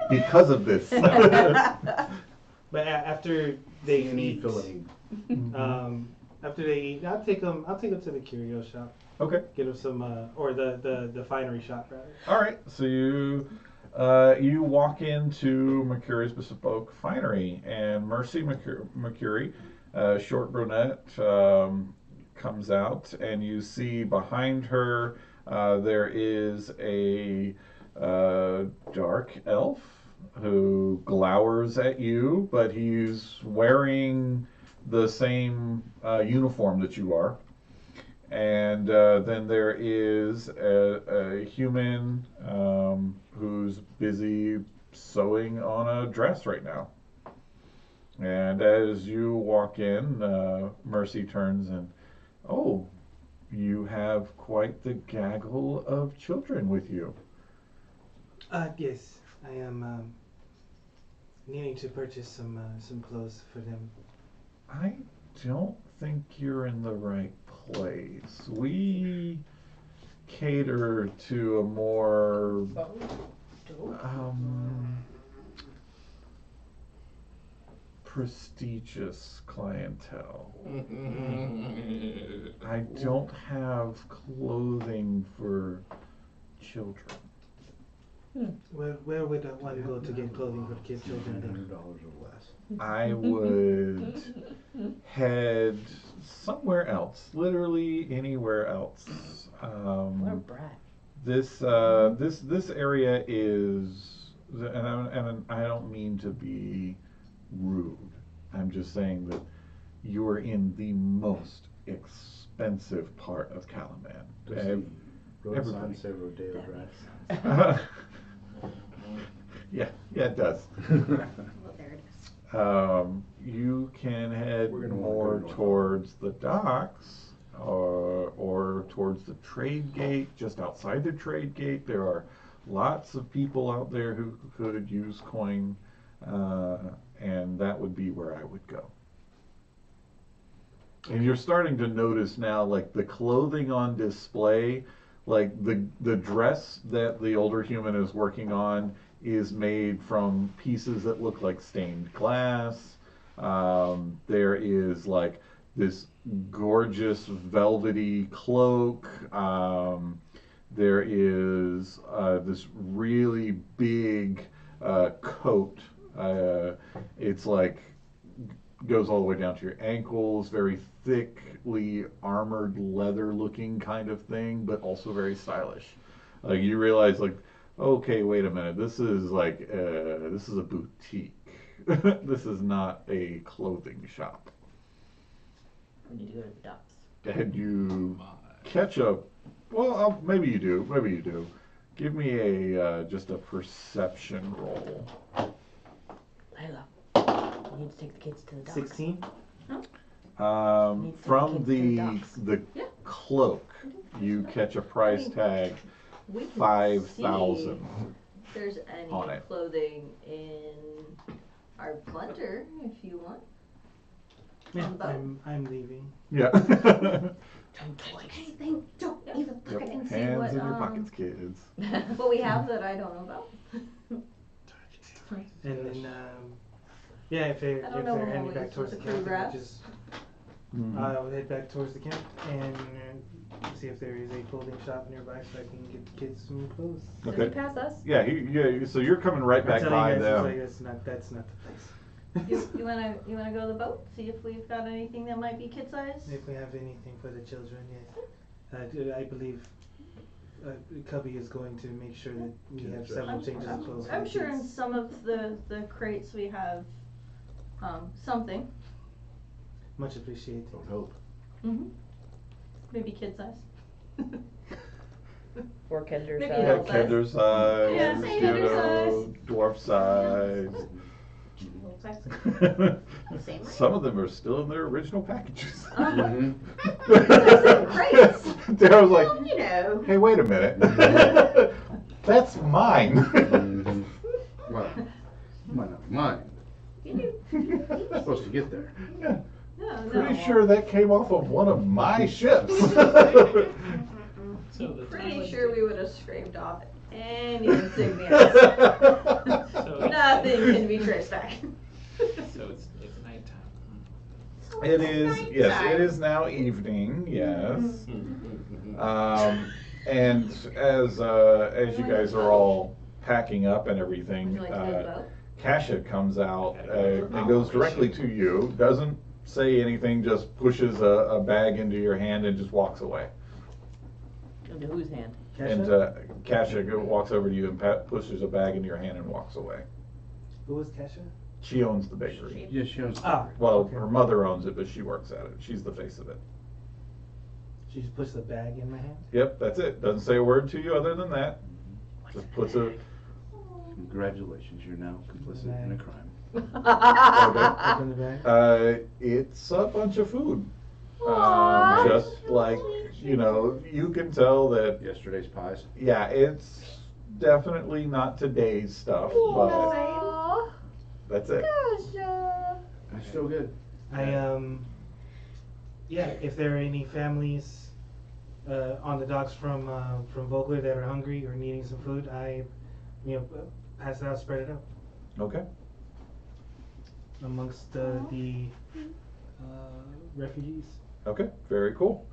because of this. But after they eat, filling. after they eat, I'll take them to the curio shop. Okay. Get them some, or the finery shop rather. All right. So you walk into Mercury's Bespoke Finery, and Mercy Mercury, short brunette, comes out, and you see behind her there is a dark elf who glowers at you, but he's wearing the same uniform that you are. And then there is a human who's busy sewing on a dress right now. And as you walk in, Mercy turns and, oh, you have quite the gaggle of children with you. Yes, I am needing to purchase some clothes for them. I don't think you're in the right place. We cater to a more prestigious clientele. I don't have clothing for children. Where would one go to get clothing for children? $100 or less. I would head somewhere else, literally anywhere else. What a brat. This area is, and I don't mean to be rude. I'm just saying that you're in the most expensive part of Kalaman. Does the road sign say Rodeo Drive? Yeah, it does. Well, there it is. You can head We're gonna wanna more go north. towards the docks or towards the trade gate. Just outside the trade gate, there are lots of people out there who could use coin, and that would be where I would go. And you're starting to notice now, like the clothing on display, like the dress that the older human is working on is made from pieces that look like stained glass. There is like this gorgeous velvety cloak. There is this really big coat. It's like goes all the way down to your ankles, very thickly armored leather looking kind of thing, but also very stylish. Like you realize like, okay, wait a minute, this is like this is a boutique. This is not a clothing shop. We need to go to the docks. And you catch a, well, maybe you do. Give me a just a perception roll. Layla, we need to take the kids to the docks. 16? From the docks. the cloak, you catch a price tag We can 5,000. see if there's any on it. clothing in our plunder, if you want. Yeah, On the boat. I'm leaving. Yeah. Don't toys. Anything, don't even look at it. And see Hands what, in your pockets, kids. what we have that I don't know about. And then, yeah, if they're I don't know heading what back it's towards the with the camp, then grass. just Mhm. I'll head back towards the camp and see if there is a clothing shop nearby so I can get the kids some clothes. Does Okay. he pass us? Yeah. So you're coming right I'm back telling by you guys, them. it's like, that's not the place. You wanna go to the boat? See if we've got anything that might be kid size? If we have anything for the children, yes. I believe Cubby is going to make sure that we have several changes of clothes. for I'm the sure in kids. some of the crates we have something. Much appreciated. I would hope. Mm-hmm. Maybe kid size. Or Kendra Maybe size. Yeah, adult size. Kinder size, Yeah, say Kinder size. dwarf size. Little size. Same way. Some of them are still in their original packages. Mhm. Crates. Daryl's like, Well, you know. hey, wait a minute. That's mine. Mhm. Well, might not be mine. You I'm supposed to get there. Yeah, No, pretty sure that came off of one of my ships. So the Pretty time sure of we would have scraped off any insignias. So Nothing can be traced back. So it's nighttime. It is, yes, it is now evening, yes. And as you guys are all packing up and Would everything, you like to go to the boat? Kasha comes out and goes directly to you, doesn't say anything, just pushes a bag into your hand and just walks away. Into whose hand? And Kasha walks over to you and pushes a bag into your hand and walks away. Who was Kesha? She owns the bakery. Yes, she owns. Ah, Well, okay. her mother owns it, but she works at it. She's the face of it. She just puts the bag in my hand. Yep, that's it. Doesn't say a word to you other than that. Just puts a. Congratulations, you're now complicit in a crime. Open the bag. It's a bunch of food. Aw. Just like, you know, you can tell that, Yesterday's pies. yeah, it's definitely not today's stuff, but Aw. That's it. Gosh, That's so good. Yeah, if there are any families on the docks from Vogler that are hungry or needing some food, I, pass it out, spread it out Okay. amongst the refugees. Okay. Very cool.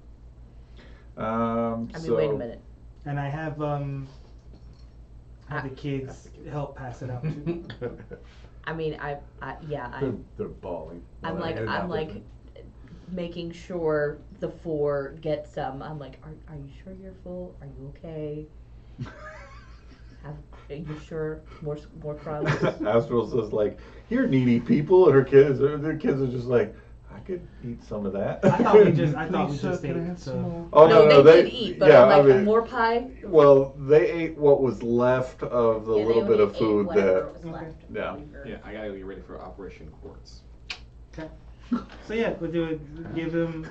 I mean, wait a minute. And I have the kids help pass it out too. I mean, They're bawling. I'm like making sure the 4 get some. I'm like, are you sure you're full? Are you okay? Are you sure? More crumbs? Astral's just like, here, needy people, and their kids are just like, I could eat some of that. I thought we just ate. So. Oh no, they did eat, but yeah, I'm like, I mean, more pie? well, they ate what was left of the Yeah, they little bit only of ate food whatever that. was left. Yeah. Yeah, I gotta get ready for Operation Quartz. So yeah, we'll do it. Give them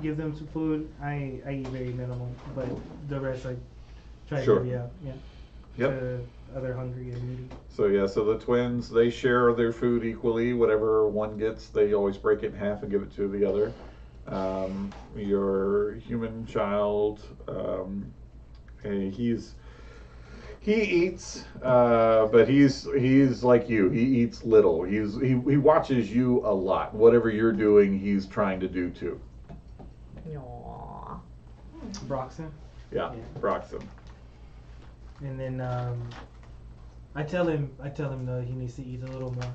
some food. I eat very minimal, but the rest I try Sure. to give out. Yeah. Yep. To other hungry and needy. So yeah, so the twins, they share their food equally. Whatever one gets, they always break it in half and give it to the other. Your human child, he eats, but he's like you. He eats little. He watches you a lot. Whatever you're doing, he's trying to do too. Aww. Broxton. Yeah, Broxton. And then I tell him that he needs to eat a little more.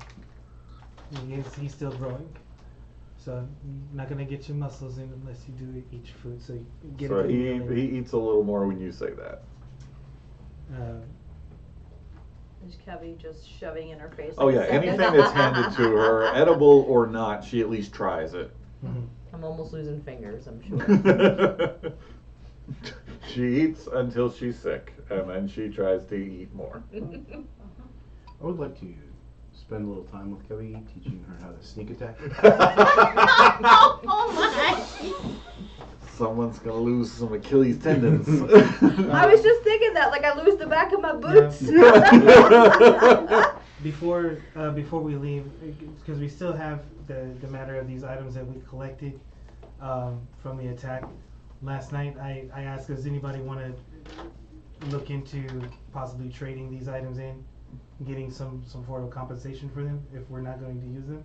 He's still growing, so I'm not gonna get your muscles in unless you do eat your food. So you get So a good he meal in. eats a little more when you say that. Is Kevy just shoving in her face? Oh yeah, anything that's handed to her, edible or not, she at least tries it. I'm almost losing fingers, I'm sure. She eats until she's sick, and then she tries to eat more. I would like to spend a little time with Kelly, teaching her how to sneak attack. Oh my! Someone's gonna lose some Achilles tendons. I was just thinking that, like I lose the back of my boots. Before we leave, because we still have the matter of these items that we collected from the attack last night. I asked, does anybody want to look into possibly trading these items in, getting some sort of compensation for them if we're not going to use them?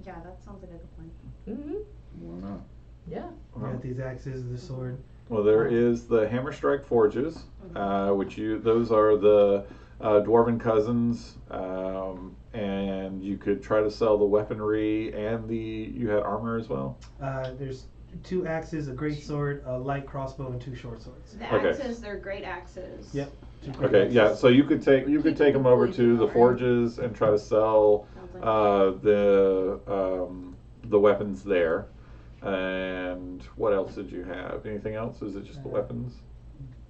Yeah, that sounds like a good plan. Mm-hmm. Why not? Yeah. We got these axes, the sword. Well, there is the Hammer Strike Forges, those are the Dwarven cousins, and you could try to sell the weaponry and you had armor as well? There's 2 axes, a great sword, a light crossbow, and 2 short swords. The Okay. axes, they're great axes. Yep. 2 great Okay, axes. yeah, so you could take them over to the forges and try to sell Sounds like the weapons there. And what else did you have? Anything else? Is it just the weapons?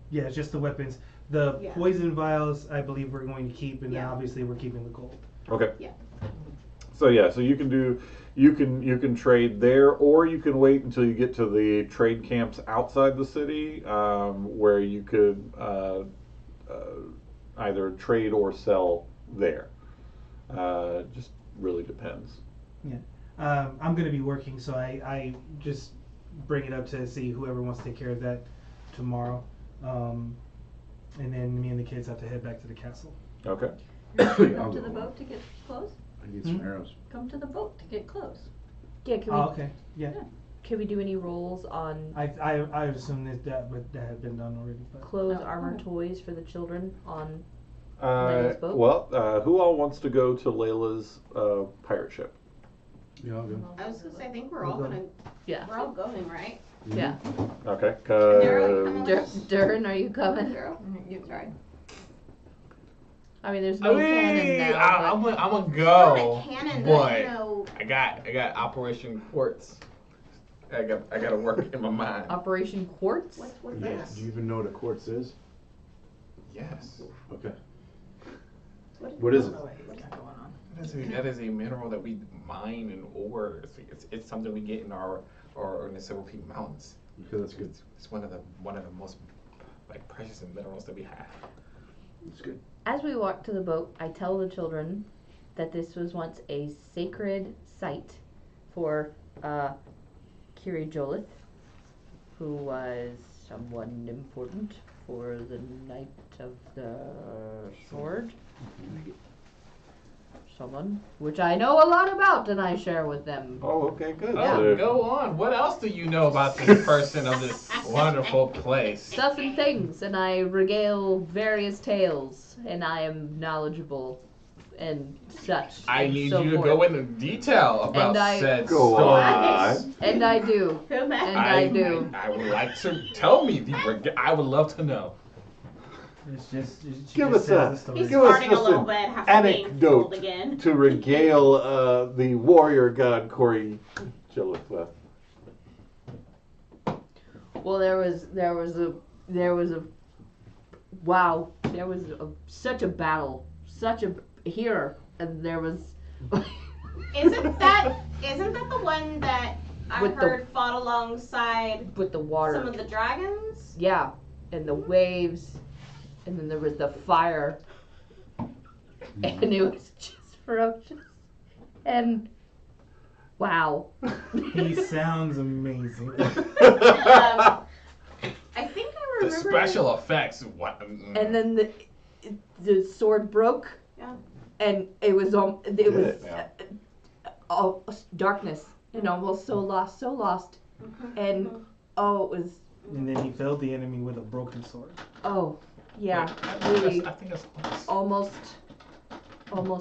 Yeah, it's just the weapons. The Yeah. poison vials, I believe we're going to keep, and then Yeah. obviously we're keeping the gold. Okay. Yeah. So yeah, so you can trade there, or you can wait until you get to the trade camps outside the city, where you could either trade or sell there. Just really depends. Yeah. I'm going to be working, so I just bring it up to see whoever wants to take care of that tomorrow. And then me and the kids have to head back to the castle. Okay. Come to the boat to get clothes? I need some arrows. Come to the boat to get clothes. Yeah, can we Oh, okay. Yeah. can we do any rolls on I assume that had been done already. But clothes, Oh, armor, okay. toys for the children on Layla's boat? Well, who all wants to go to Layla's pirate ship? Yeah, I'll go. I was gonna say, I think we're all We'll go. gonna, Yeah. we're all going, right? Yeah. Okay. Daryl, you coming? Durin, are you coming? Girl, that's right. I mean, there's no cannon now. I'm gonna Not go. a cannon, but but you know, I got Operation Quartz. I gotta work in my mind. Operation Quartz? what's Yeah. this? Do you even know what a quartz is? Yes. Okay. What is it? That is a mineral that we mine and ore. It's something we get in our Nesebo Peak Mountains. Okay, that's good. It's one of the most like precious minerals that we have. It's good. As we walk to the boat, I tell the children that this was once a sacred site for Kiri Jolith, who was someone important for the Knight of the Sword. Someone which I know a lot about and I share with them. Oh, okay, good. Oh, go on. What else do you know about this person of this wonderful place? Stuff and things, and I regale various tales, and I am knowledgeable and such. I and need so you to forth. go into detail about And I- said Go stories. on. And I do. And I do. I would like to tell me. I would love to know. It's just, she Give just us says a- the story. He's Give us starting a just little an bit, have to be anecdote fooled again. to regale the warrior god Corey Jillith with. Well, there was such a battle, here, and there was. Isn't that the one that I With the- heard fought alongside with the water. some of the dragons? Yeah, and the waves, and then there was the fire, and it was just ferocious. And wow. He sounds amazing. I think I The remember. special effects. What? And then the sword broke. Yeah. And it was Yeah. all darkness and almost so lost. And it was And then he felled the enemy with a broken sword. yeah, I really think that's close. almost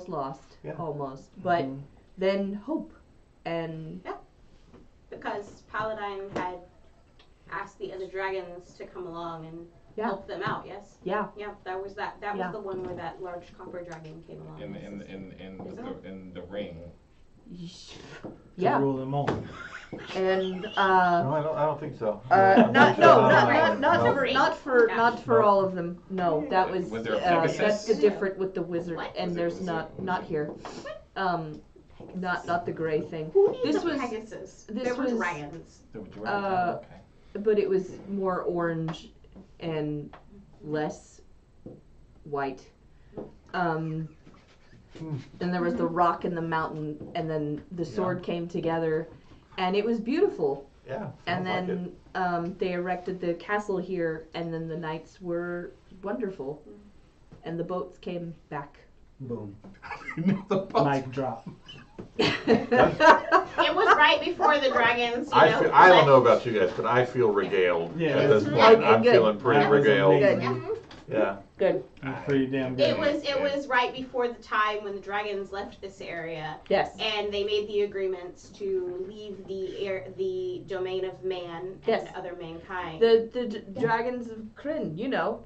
lost. Yeah. Almost. But Mhm. then hope and Because Paladine had asked the other dragons to come along and Yeah. help them out. Yes. yeah. Yeah, that was that. That Yeah. was the one where that large copper dragon came along. In the ring. To Yeah. rule them all. And No, I don't think so. not for all of them. No, that was Was there a Pegasus? that's the different with the wizard, What? and there's not here. Not the gray thing. Who needs This a was- Pegasus? this There were was- dragons. Okay. But it was more orange and less white. And there was the rock and the mountain, and then the sword came together, and it was beautiful. Yeah. And sounds like it. then they erected the castle here, and then the knights were wonderful, and the boats came back. Boom. The boat. Mic drop. It was right before the dragons. I don't know about you guys, but I feel regaled Yeah. at this point. Okay, I'm good. feeling pretty That was regaled. amazing. Yeah. Good. That's pretty damn good. It was right before the time when the dragons left this area, Yes. and they made the agreements to leave the domain of man Yes. and other mankind. The dragons of Krynn, you know,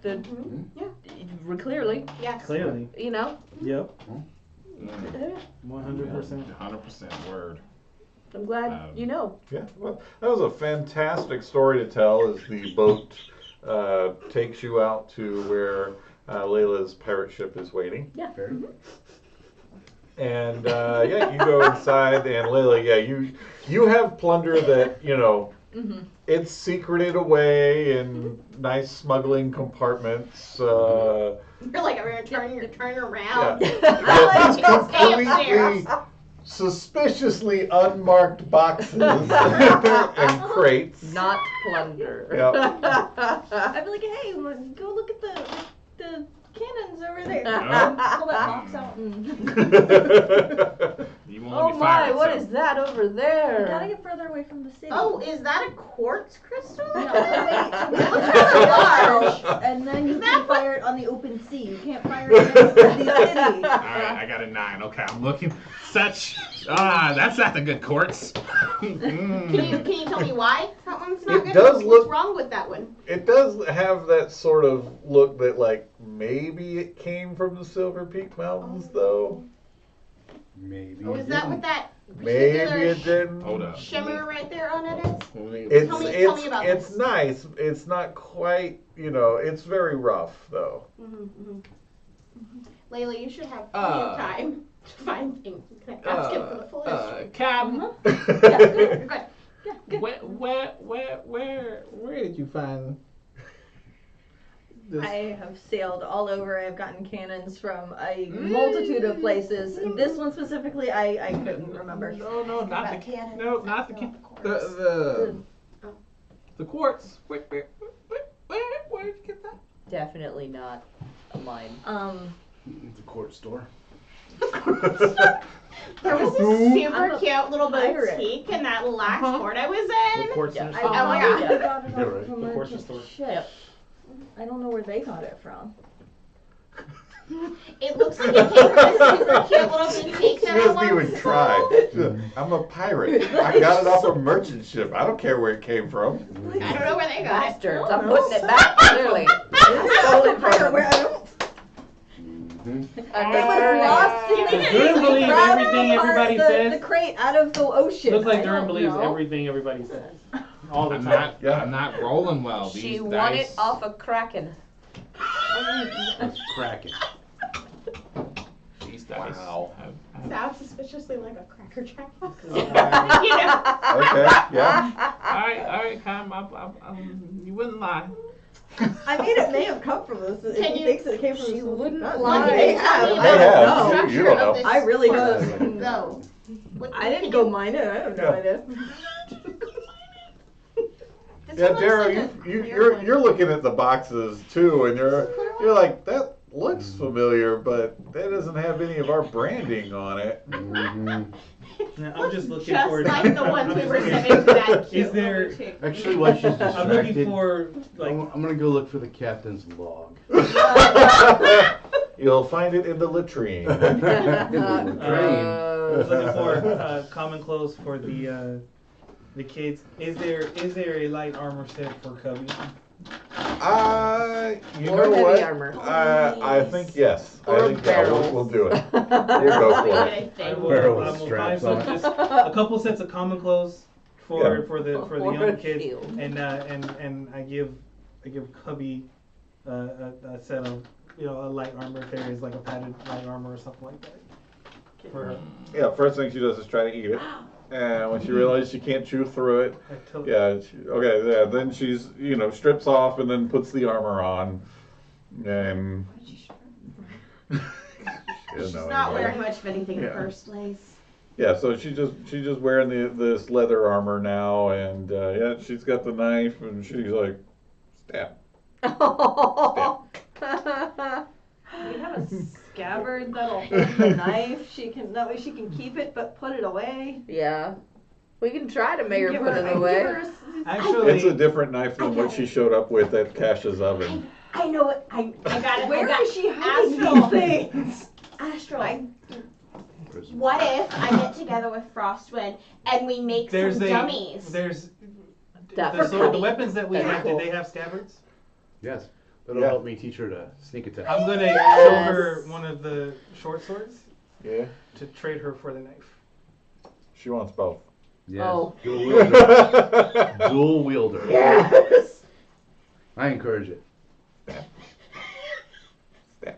clearly, Yes. Clearly. you know. Yep. 100%. 100% word. I'm glad you know. Yeah. Well, that was a fantastic story to tell as the boat takes you out to where Layla's pirate ship is waiting. Yeah. And you go inside, and Layla, you have plunder that it's secreted away in nice smuggling compartments. You're like, I'm gonna turn around. These Stay upstairs. completely suspiciously unmarked boxes and crates. Not plunder. Yep. I'd be like, hey, go look at the cannons over there. Yeah. Pull that box out and You won't Oh be my, fired, what so. is that over we gotta there? get further away from the city. Oh, is that a quartz crystal? No, wait, it looks really large, and then you can fire it on the open sea. You can't fire it against the city. Alright, I got a 9. Okay, I'm looking. That's not the good quartz. Can you tell me why that one's not It good? does What's look- wrong with that one? It does have that sort of look that, like, maybe it came from the Silver Peak Mountains, though. Maybe. Oh, is that what that Maybe particular it didn't. Hold up. shimmer right there on it is? It's Tell me it's about it's this. nice. It's not quite, it's very rough though. Layla, you should have plenty of time to find things. Can I ask him for the full history? Captain, Good. where did you find I have sailed all over. I've gotten cannons from a multitude of places. This one specifically, I couldn't remember. No, not About the cannons, no, not the quartz. the quartz. Where'd you get that? Definitely not mine. The court store. There was this super I'm a cute little pirate. boutique in that last port I was The in. quartz Yeah, in I- the Oh my I god. got it Yeah, off right. of a The horse merchant store. ship. I don't know where they got it from. It looks like it came from this super cute little boutique She that I doesn't even once try. saw. I'm a pirate. I got it off a merchant ship. I don't care where it came from. I don't know where they got it. Bastards, I'm putting it back, clearly. Stole it from them. It was lost in the You couldn't believe crowd everything or everybody the, says. The crate out of the ocean. Looks like I Durham don't believes know. everything everybody says. All the I'm time. not rolling well. She These won dice. it off a Kraken. That's cracking. These dice. Wow. Sounds suspiciously like a Cracker Jack box. Oh, You know? Okay, yeah. All right, Cam. You wouldn't lie. I mean, it may have come from this. If Can he you- thinks it came from She this. wouldn't It lie. may have. Tell me I They don't have. know. You don't know. I really port, don't. though. I didn't go mine it. I have no Yeah. idea. This Yeah, one looks Daryl, like you, a you, clear you're one. you're looking at the boxes too, and you're like, that looks familiar, but that doesn't have any of our branding on it. Mhm. Yeah, I'm just looking Just for. like the ones we were sending to that cute Is there- little chick. Actually, while she's I'm looking distracted, for like. I'm gonna go look for the captain's log. You'll find it in the latrine. I was looking for common clothes for the kids. Is there a light armor set for Cubby? You Or know heavy what? armor. I think yes. Or I think yeah, we'll do it. You go for I it. think. Barrel I will find straps some, on. just a couple sets of common clothes for Yeah. for the For young a kids, shield. and I give Cubby a set of a light armor if there is like a padded light armor or something like that for her. Yeah, first thing she does is try to eat it. And when she realizes she can't chew through it, then she's, strips off and then puts the armor on. And she doesn't She's know not anymore. wearing much of anything in the Yeah. first place. Yeah, so she's just wearing this leather armor now, and she's got the knife, and she's like, stab. We have a scabbard that'll hold the knife. That way she can keep it but put it away. Yeah. We can try to make her Give put her- it give away. her a- Actually, It's a different knife than what she showed up with at Cash's oven. I know it. I got it. Where I got is she hiding Astral. these things? Astral. What if I get together with Frostwind and we make there's some a dummies? there's That the, for the Cubby. weapons that we That's have. cool. Did they have scabbards? Yes, that'll Yeah. help me teach her to sneak attack. I'm gonna Yes. show her one of the short swords Yeah, to trade her for the knife. she wants both. Yes. Oh. Dual wielder. Dual wielder. Yes. I encourage it. Stab.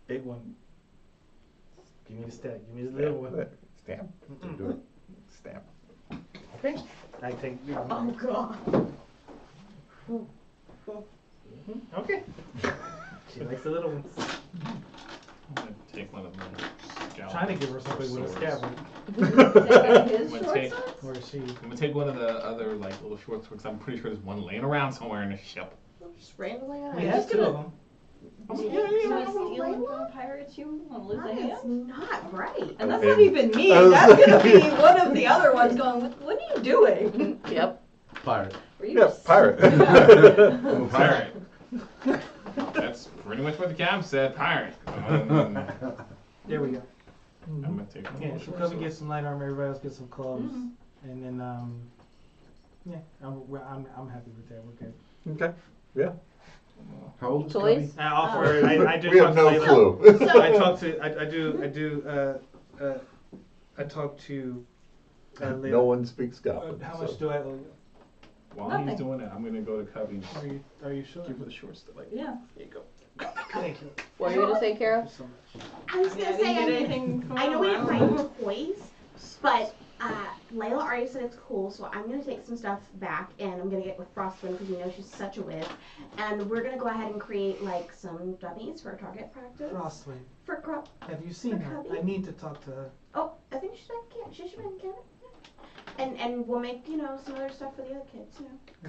Big one. Give me the stack. Give me the little one. Stab. Do it. Stab. I take. Oh god. Okay. She likes the little ones. I'm gonna take one of my scalp Trying to give her something with a swords. scabbard. His I'm gonna short take- swords? Where is she? I'm gonna take one of the other like little short swords. I'm pretty sure there's one laying around somewhere in the ship. Just randomly on We it. have two of them. You want to steal them from pirates? You want to lose a That is hand? not right. And that's Okay. not even me. I was That's gonna like- be one of the other ones going, what are you doing? Yep. Pirate. Were you Yeah, just- pirate. Pirate. That's pretty much what the cam said. Pirate. There we go. I'm gonna take one. Yeah, more she'll short come and sword. get some light armor. Everybody else get some clothes, Mhm. and then yeah, I'm happy with that. We're good. Okay. Yeah. How old is Toys? Cubby? I offer. I did We have talk no to Layla. clue. I talked to. I talked to. Layla. No one speaks Goblin. How much do I owe you? While Nothing. he's doing it, I'm gonna go to Cubby and Are you sure? give her the short stuff. Like, Yeah. here you go. Thank you. What are you gonna say, Kara? Thank you so much. I was I gonna didn't say get anything from I know we didn't them. buy toys, but Layla already said it's cool, so I'm gonna take some stuff back and I'm gonna get with Frostwind because we know she's such a whiz. And we're gonna go ahead and create like some dummies for target practice. Frostwind, For crop. have you seen her? Cubby? I need to talk to her. Oh, I think she should have been canon. And we'll make, some other stuff for the other kids,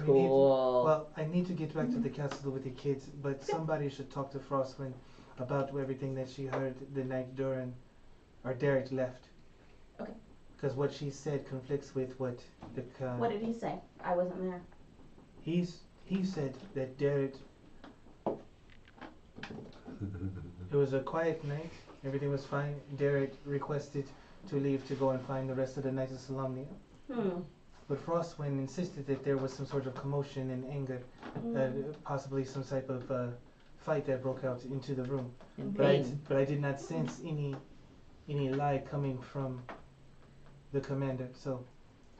Cool. Well, I need to get back to the castle with the kids, but somebody should talk to Frostwind about everything that she heard the night Derek left. Okay. Because what she said conflicts with what the. What did he say? I wasn't there. He said that Derek. It was a quiet night. Everything was fine. Derek requested to leave to go and find the rest of the Knights of Solamnia. But Frostwind insisted that there was some sort of commotion and anger, possibly some type of fight that broke out into the room. But I did not sense any lie coming from the commander. So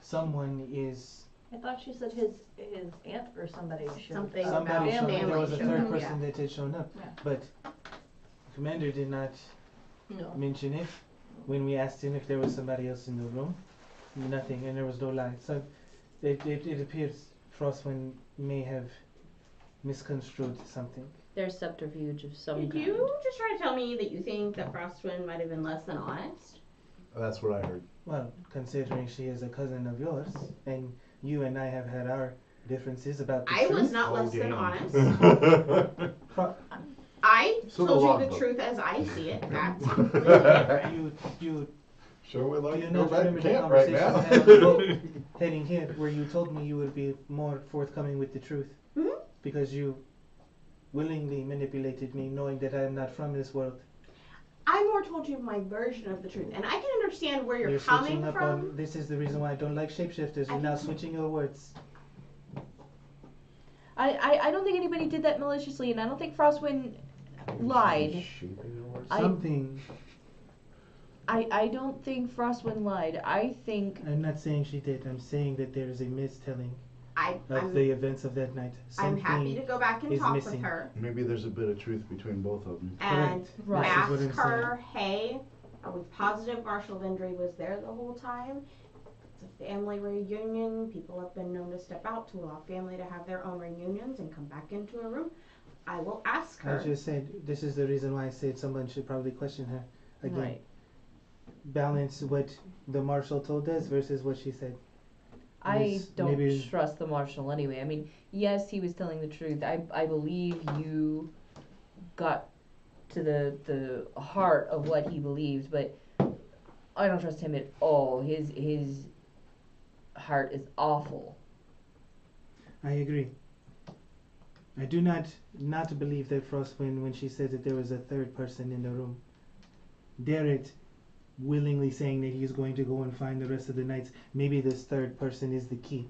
someone is. I thought she said his aunt or somebody showed up. Somebody showed up. There was a third family. person that had shown up, Yeah. but the commander did not mention it when we asked him if there was somebody else in the room. Nothing, and there was no lie. So it appears Frostwind may have misconstrued something. There's subterfuge of some Did kind. you just try to tell me that you think that Frostwind might have been less than honest? That's what I heard. Well, considering she is a cousin of yours, and you and I have had our differences about the I truth. was not less than honest. Fro- I So told the you logbook. the truth as I see it. That's completely different. you Sure would like do to you go not back to remember the camp right conversation now. we had on the boat heading here, where you told me you would be more forthcoming with the truth? Mhm. Because you willingly manipulated me, knowing that I am not from this world. I more told you my version of the truth, and I can understand where you're switching coming up from. on. This is the reason why I don't like shapeshifters. You're now switching your words. I don't think anybody did that maliciously, and I don't think Frostwind lied. Something. I don't think Frostwind lied. I think I'm not saying she did. I'm saying that there is a mistelling of I'm the events of that night. happy Something to go back and is talk missing. with her Maybe there's a bit of truth between both of them. and Right. This is what ask I'm her, hey, are we positive Marshall Vendry was there the whole time? It's a family reunion. People have been known to step out to allow family to have their own reunions and come back into a room. I will ask her. I just said this is the reason why I said someone should probably question her again. right. Balance what the marshal told us versus what she said. I Yes, don't maybe- trust the marshal anyway. I mean, yes, he was telling the truth. I believe you got to the heart of what he believes, but I don't trust him at all. His heart is awful. I agree. I do not believe that Frostwind when she said that there was a third person in the room. Derek willingly saying that he's going to go and find the rest of the knights. Maybe this third person is the key.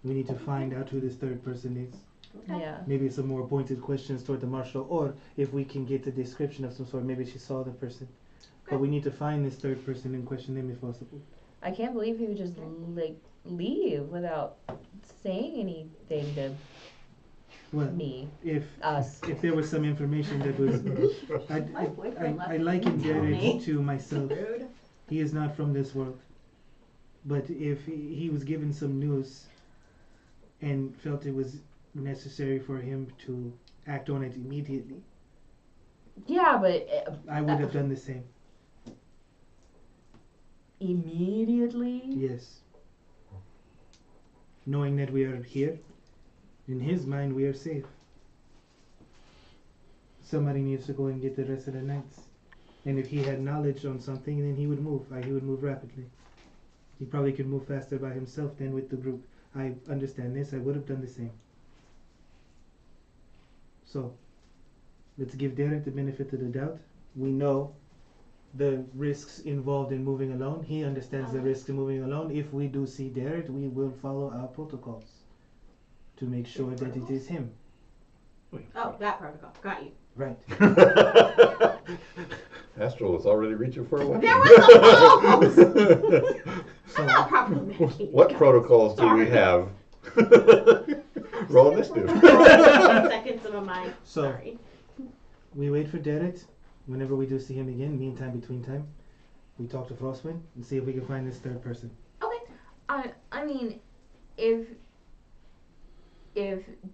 We need to find out who this third person is. Okay. Yeah. Maybe some more pointed questions toward the marshal, or if we can get a description of some sort, maybe she saw the person. But we need to find this third person and question him if possible. I can't believe he would just leave without saying anything to Well, me, if us. there was some information that was, My boyfriend I left liken me. Derek to myself. Rude. He is not from this world. But if he was given some news and felt it was necessary for him to act on it immediately, Yeah, but I would have done the same. immediately. Yes. Knowing that we are here, in his mind we are safe. Somebody needs to go and get the rest of the knights. And if he had knowledge on something, then he would move. He would move rapidly. He probably could move faster by himself than with the group. I understand this. I would have done the same. So, let's give Derek the benefit of the doubt. We know the risks involved in moving alone. He understands the risks in moving alone. If we do see Derek, we will follow our protocols to make sure that it is him. Oh, that protocol. Got you. Right. Astral is already reaching for a weapon. There was a balls! So, I'm not properly medicated. What protocols do we Sorry. have? Roll initiative. Seconds of my. So- Sorry. we wait for Derek. Whenever we do see him again, meantime, between time, we talk to Frostwind and see if we can find this third person. Okay. I mean, if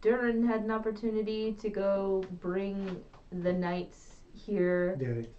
Durin had an opportunity to go bring the knights here. Derek.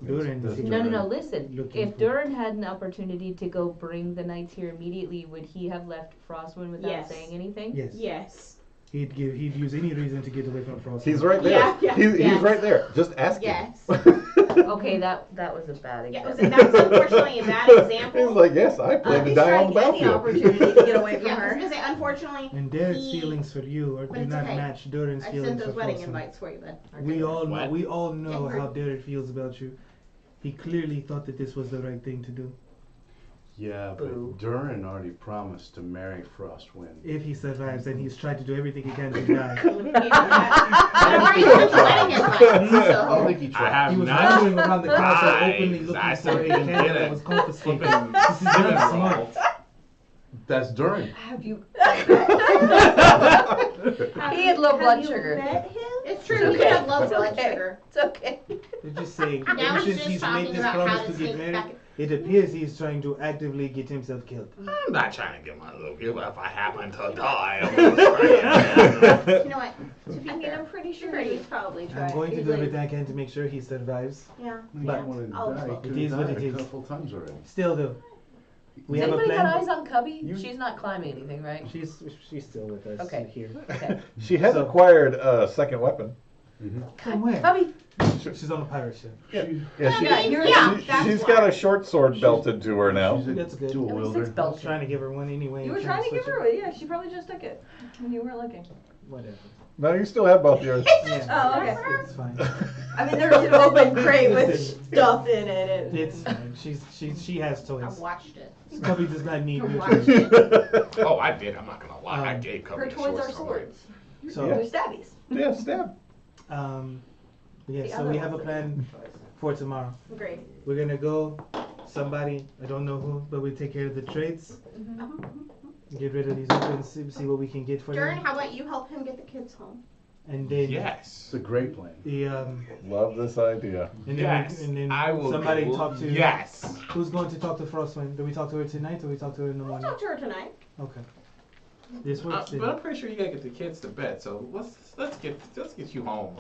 Durin. No, listen. Looking If for- Durin had an opportunity to go bring the knights here immediately, would he have left Frostwind without Yes. saying anything? Yes. Yes. He'd use any reason to get away from Frost. He's right there. Yeah, yeah, he's yes. right there. Just ask Yes. him. Okay, that was a bad Yeah, example. that's unfortunately a bad example. He's like, yes, I plan to He's die on trying the to get any battlefield. opportunity to get away from Yeah, I was her. gonna say, unfortunately, And Derek's he- feelings for you but do it's not okay. match Durin's I feelings sent for those wedding Frostwind. invites for you, bud. We all know. What? We all know Yeah. how Derek feels about you. He clearly thought that this was the right thing to do. Yeah, Boo. but Durin already promised to marry Frostwind. If he survives, and he's tried to do everything he can to die. I've already sent the wedding invites, I don't so. think he I tried. have He was not. wandering around the castle Lies. openly looking I for a certainly candle didn't. that was confiscated. Flipping This is cinnamon not smart. rolls. That's Durin. Have you? He had low blood have you sugar. met him? It's true, It's he okay. had low It's blood okay. sugar. It's okay. They're just saying, Now ever he's since just he's talking made this about how promise to to get sneak married, back. it appears he's trying to actively get himself killed. I'm not trying to get my little gift. If I happen to die, I'm gonna scream. You know what? To be I mean, fair, I'm pretty sure pretty. he's probably trying. I'm going to he's do like- everything I can to make sure he survives. Yeah. He But didn't want to I'll die. vote. He It could is have what died it a is. couple times already. Still though, we Has have a anybody got plan. eyes on Cubby? You- She's not climbing anything, right? She's still with us Okay. here. Okay. She has acquired a second weapon. From where? Cubby. She's on a pirate ship. Yeah, That's she's got why. a short sword belted to her now. She's a That's good. dual It was wielder. 6 I was belts. trying to give her one anyway. You were and trying to switch give her it. one. Yeah, she probably just took it when you weren't looking. Whatever. No, you still have both yours. Yeah. Oh, okay. It's fine. I mean, there's an open crate with Listen. stuff in it. It's fine. She has I toys. watched it. Cubby does not need your Watched toys. it. Oh, I did. I'm not gonna lie. I gave Her Cubby toys are the swords. So, They're stabbies. Yeah, stab. yeah. The So other we have a ones are plan different toys. for tomorrow. Great. We're gonna go. Somebody, I don't know who, but we take care of the trades. Get rid of these weapons. See what we can get for Durin, them. how about you help him get the kids home? And then Yes. It's a great plan. the Love this idea. and then, Yes. and then I will. somebody talk to. Yes. Who's going to talk to Frostwind? Do we talk to her tonight, or we talk to her in the We'll morning? talk to her tonight. Okay. This works. then. But I'm pretty sure you gotta get the kids to bed. So let's get you home.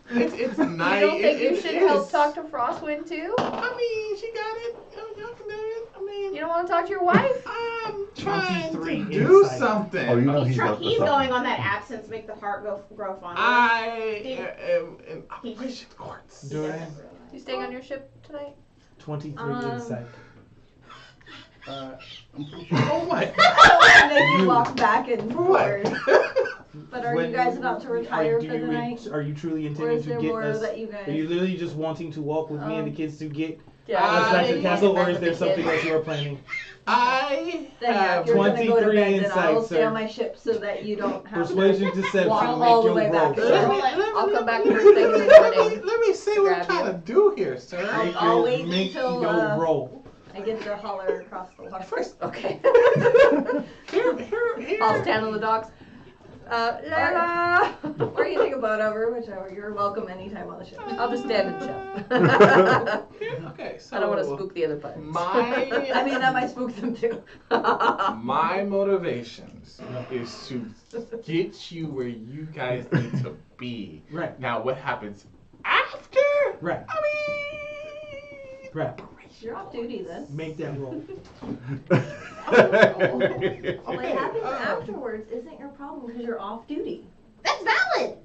It's nice. You don't think you should help talk to Frostwind too? I mean, she got it. Y'all can do it. I mean, You don't want to talk to your wife? I'm trying to 23 do inside. something. Oh, you know he's up to He's something. going on that absence, make the heart grow fonder. I am in He Operation Quartz. Duran, You staying on your ship tonight? 23 insight. Oh my! And then you walk back and What? forth. But are When- you guys about to retire do for the you night? Are you truly Or intending is to there get more us? that you guys? Are you literally just wanting to walk with me and the kids to get Yeah. us back to the I- castle, or is there something else you are planning? I Then yeah, have if you're gonna go to 23 bed, then insight, I'll stay sir. on my ship so that you don't have Persuasion, to deception, walk make all the your way roll. back. I'll come back first thing in the morning. Let me see what I'm Grab you. trying to do here, sir. I'll wait make until, your roll. I get to holler across the water. First, Okay. here. I'll stand on the docks. Layla! Or you take a boat over, whichever. You're welcome anytime on the ship. I'll just stand and chill. Okay, so I don't want to spook the other pirates. I mean, that might spook them too. My motivations is to get you where you guys need to be. Right. Now, what happens after? Right. I mean, Right. You're off duty then. Make that roll. What happens afterwards isn't your problem because you're off duty. That's valid.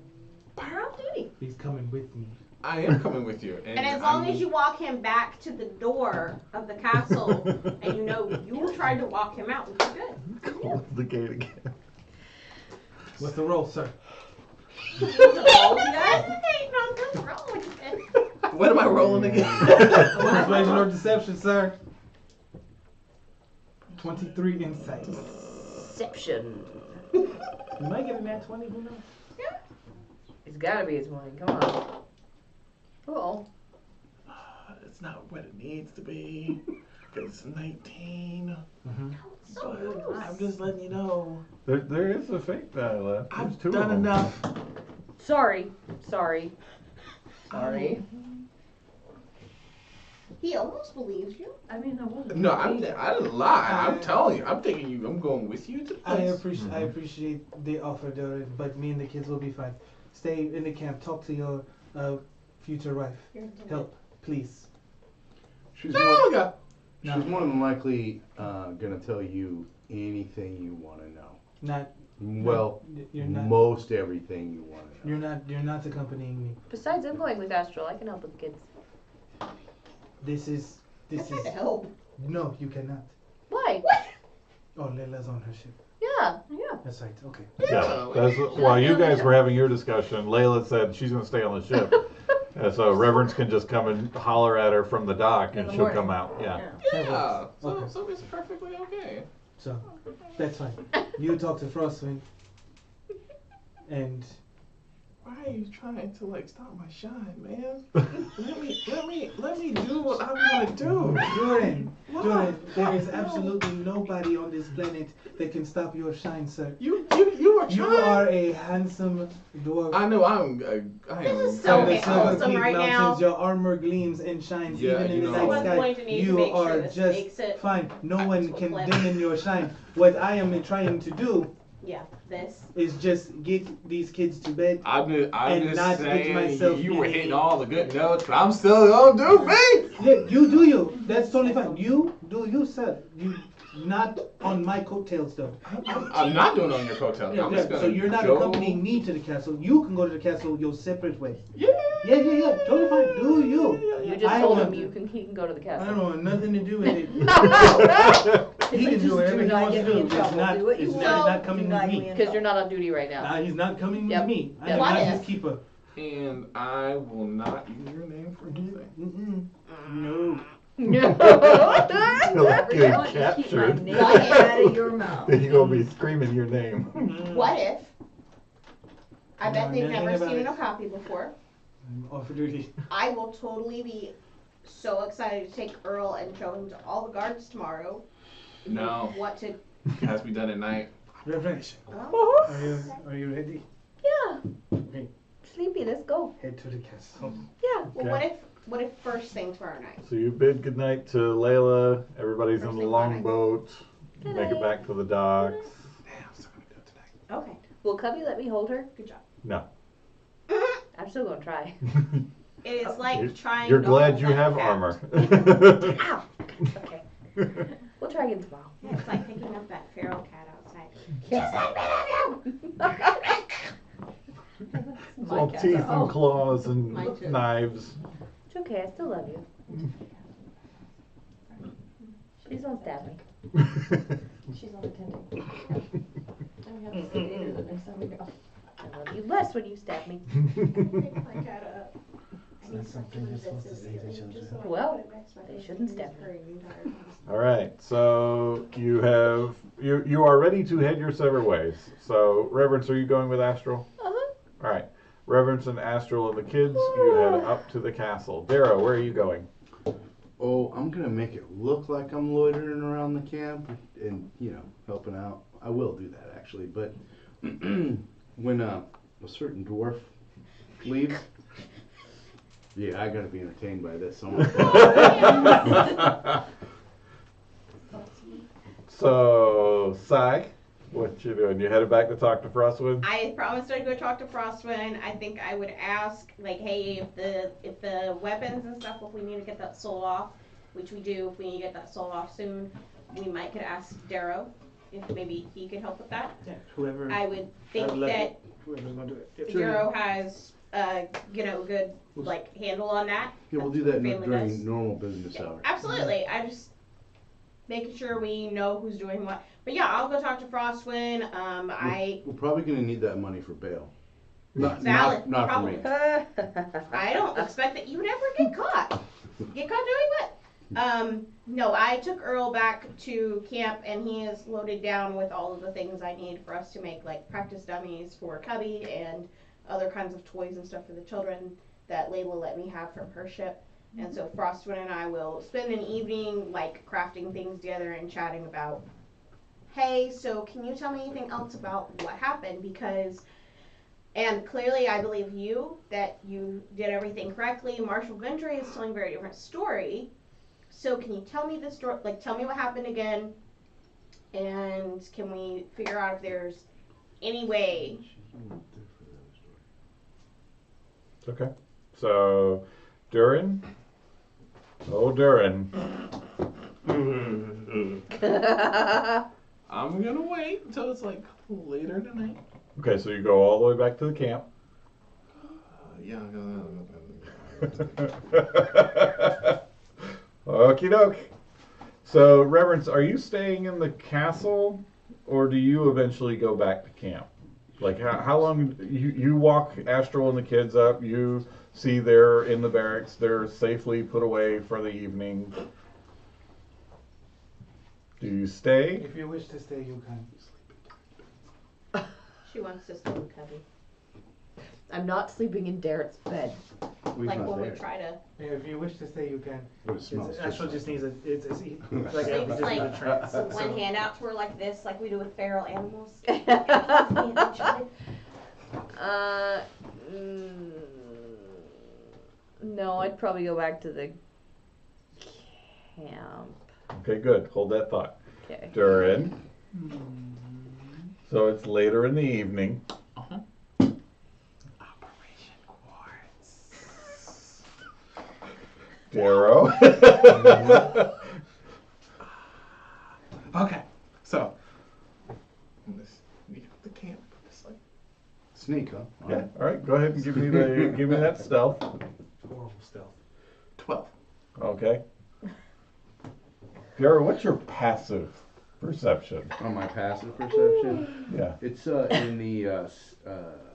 You're off duty. He's coming with me. I am coming with you, And as long as you walk him back to the door of the castle, and you know you tried to walk him out, we're good. Close the gate again. What's the roll, sir? Hesitating on this roll again. What am I rolling again? Persuasion or deception, sir? 23 insight. Deception. You might get a nat 20, who knows? It's gotta be his morning. Come on. Cool. It's not what it needs to be. Because it's 19. But I'm just letting you know. There is a fake die left. There's I've two of done them. enough. Sorry. He almost believes you. I mean, I wasn't. No, I didn't lie. I'm telling you. I'm taking you. I'm going with you to the I place. appreciate the offer, Doran, but me and the kids will be fine. Stay in the camp. Talk to your future wife. Help, please. She's Oh, more, God. she's more than likely gonna tell you anything you want to know. Not. Well, You're not. most everything you want to know. You're not accompanying me. Besides, I'm going with Astral. I can help with the kids. This is. I tried to help. No, you cannot. Why? Oh, Leila's on her ship. Yeah. That's right. Okay. Yeah, that's while you guys were having your discussion. Layla said she's going to stay on the ship, and so Reverence can just come and holler at her from the dock, and the she'll morning. come out. Yeah. Yeah. Okay. So it's perfectly okay. So, that's fine. You talk to Frostwing, and Why are you trying to like stop my shine, man? let me do what I want to do. Doran, What? there is absolutely nobody on this planet that can stop your shine, sir. You are trying. You are a handsome dwarf. I know. I am. This is so From the Silver awesome Peak right now. Mountains, your armor gleams and shines Yeah, even in you the know. night Someone's sky. going to need to You make sure are this just makes it fine. No one actual can planet. dim in your shine. What I am trying to do Yeah, this. is just get these kids to bed. I'm And just not get saying myself you were in hitting a- all the good notes, but I'm still gonna do me. Yeah, you do you. That's totally fine. You do you, sir. You not on my coattails though. I'm not doing it on your coattails. Yeah, I'm just gonna so you're not go. accompanying me to the castle. You can go to the castle your separate way. Yeah. Yeah. Totally fine. Do you? You just I told want- him he can go to the I castle. don't want nothing to do with it. No. He can do whatever he not wants to get me do. in It's trouble. not. Do what you It's want. not coming Do with not get me. me in Because you're not on duty right now. Nah, he's not coming Yep. with me. I Yep. am What not if- his keeper. And I will not use your name for anything. No. No. He'll Whatever get you want, just keep my captured. name out of your mouth. Then you're gonna be screaming your name. What if? I bet No, they've nothing never about seen it. a copy before. I'm off for duty. I will totally be so excited to take Earl and show him to all the guards tomorrow. No, What to? it has to be done at night. Reverend, Oh, are you ready? Yeah. Okay. Sleepy, let's go. Head to the castle. Yeah. well, Okay. what if first thing tomorrow night? So you bid goodnight to Layla. Everybody's First in the thing morning. longboat. Good Make it night. back to the docks. Damn, I'm still gonna do it tonight. Okay. Will Cubby let me hold her? Good job. No. I'm still gonna try. It is like trying. You're to glad hold you that have cat. armor. Ow. Okay. We'll try again tomorrow. Yeah, it's like picking up that feral cat outside. It's all teeth and claws and Mine too. knives. It's okay, I still love you. Please don't stab me. She's unattended. Then we have to sedate her the next time we go. I love you less when you stab me. Pick my cat up. I need That's something you're supposed to say to children. Well, they shouldn't stab me. All right, so you are ready to head your separate ways. So, Reverence, are you going with Astral? Uh-huh. All right, Reverence and Astral and the kids, you head up to the castle. Darrow, where are you going? Oh, I'm gonna make it look like I'm loitering around the camp and, helping out. I will do that actually, but when a certain dwarf leaves, yeah, I gotta be entertained by this. So, Sai, what you doing? You headed back to talk to Frostwood? I promised I'd go talk to Frostwind. I think I would ask, like, hey, if the weapons and stuff, if we need to get that soul off, which we do, if we need to get that soul off soon, we might could ask Darrow if maybe he could help with that. Yeah, whoever. I would think I'd love that it. Whoever's gonna do it. Yep. Darrow has good like handle on that. Yeah, we'll do that Family during does. normal business Yeah, hours. absolutely. I just making sure we know who's doing what. But yeah, I'll go talk to Frostwind. We're probably gonna need that money for bail. Not Valid, not for me. I don't expect that you would ever get caught. Get caught doing what? No, I took Earl back to camp and he is loaded down with all of the things I need for us to make like practice dummies for Cubby and other kinds of toys and stuff for the children that Layla let me have from her ship. And so Frostwind and I will spend an evening like crafting things together and chatting about, hey, so can you tell me anything else about what happened? Because and clearly I believe you that you did everything correctly. Marshall Gundry is telling a very different story. So can you tell me the story? Like, tell me what happened again, and can we figure out if there's any way? Okay. So, Durin. Oh, Durin. I'm gonna wait until it's like later tonight. Okay, so you go all the way back to the camp. Yeah. Okie doke. So, Reverence, are you staying in the castle, or do you eventually go back to camp? Like, how long you walk Astral and the kids up? You see they're in the barracks. They're safely put away for the evening. Do you stay? If you wish to stay, you can. She wants to sleep in Cubby. I'm not sleeping in Darrett's bed. We're Like not when there. we try to. If you wish to stay, you can. But it smells Astral just needs a. It's like Sleep a, just like needs a trance. one hand out to her like this, like we do with feral animals. No, I'd probably go back to the camp. Okay, good. Hold that thought. Okay. Durin. So it's later in the evening. Operation Quartz. Darrow. Okay, so I'm gonna sneak up the camp. Just like Sneak, huh? Yeah. All right. Go ahead and give me that stealth. Horrible stealth. 12. Okay. Darrow, what's your passive perception? On my passive perception, Yeah. it's in the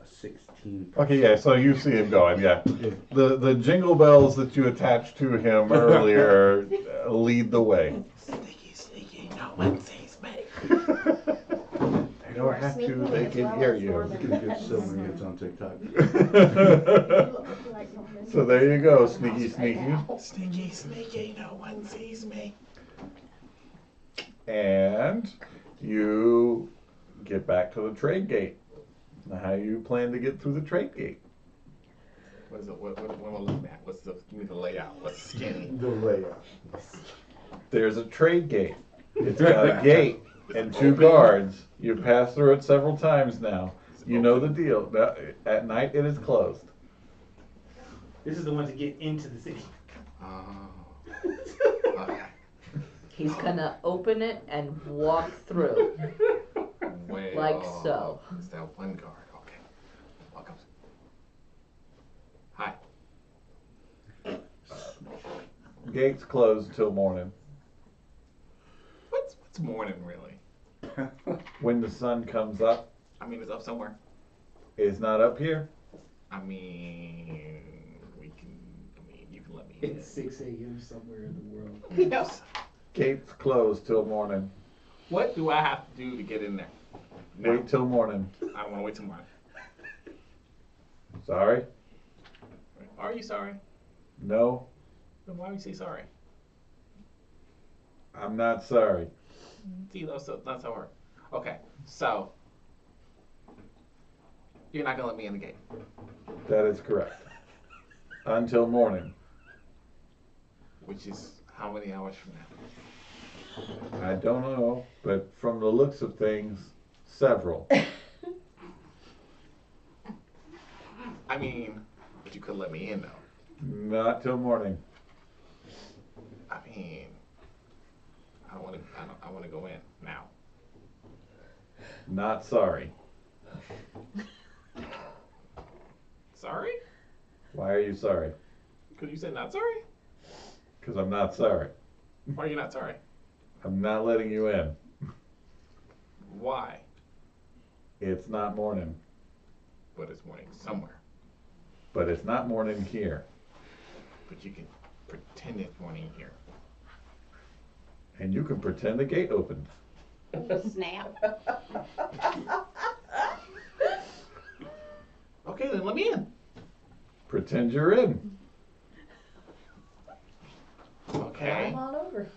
16. Okay. Yeah. So you see him going. Yeah. The jingle bells that you attached to him earlier lead the way. Sneaky, no one sees me. They don't have to. They can hear you. Get a good silver hits on TikTok. So there you go, sneaky. Sneaky, no one sees me. And you get back to the trade gate. Now, how you plan to get through the trade gate? What is it? What am I looking at? Give me the layout. What's the skinny? The layout. There's a trade gate. It's got a gate and two guards. You've passed through it several times now. You know the deal. At night, it is closed. This is the one to get into the city. Oh. He's gonna open it and walk through. Well, Like so. Is that one guard? Okay. Welcome. Hi. Gate's closed till morning. What's morning really? When the sun comes up, I mean, it's up somewhere. it's not up here. I mean, you can let me in. It's 6 a.m. somewhere in the world. Yes. Gate's closed till morning. What do I have to do to get in there? Wait till morning. I don't want to wait till morning. Sorry? Are you sorry? No, Then why would you say sorry? I'm not sorry. See, that's how it works. Okay, so you're not gonna let me in the gate. That is correct. Until morning. Which is how many hours from now? I don't know, but from the looks of things, several. I mean, but you could let me in though. Not till morning. I mean, I want to go in now. Not sorry. Sorry? Why are you sorry? Because you said not sorry? Because I'm not sorry. Why are you not sorry? I'm not letting you in. Why? It's not morning. But it's morning somewhere. But it's not morning here. But you can pretend it's morning here. And you can pretend the gate opened. Snap. Okay, then let me in. Pretend you're in. Okay. Come on over.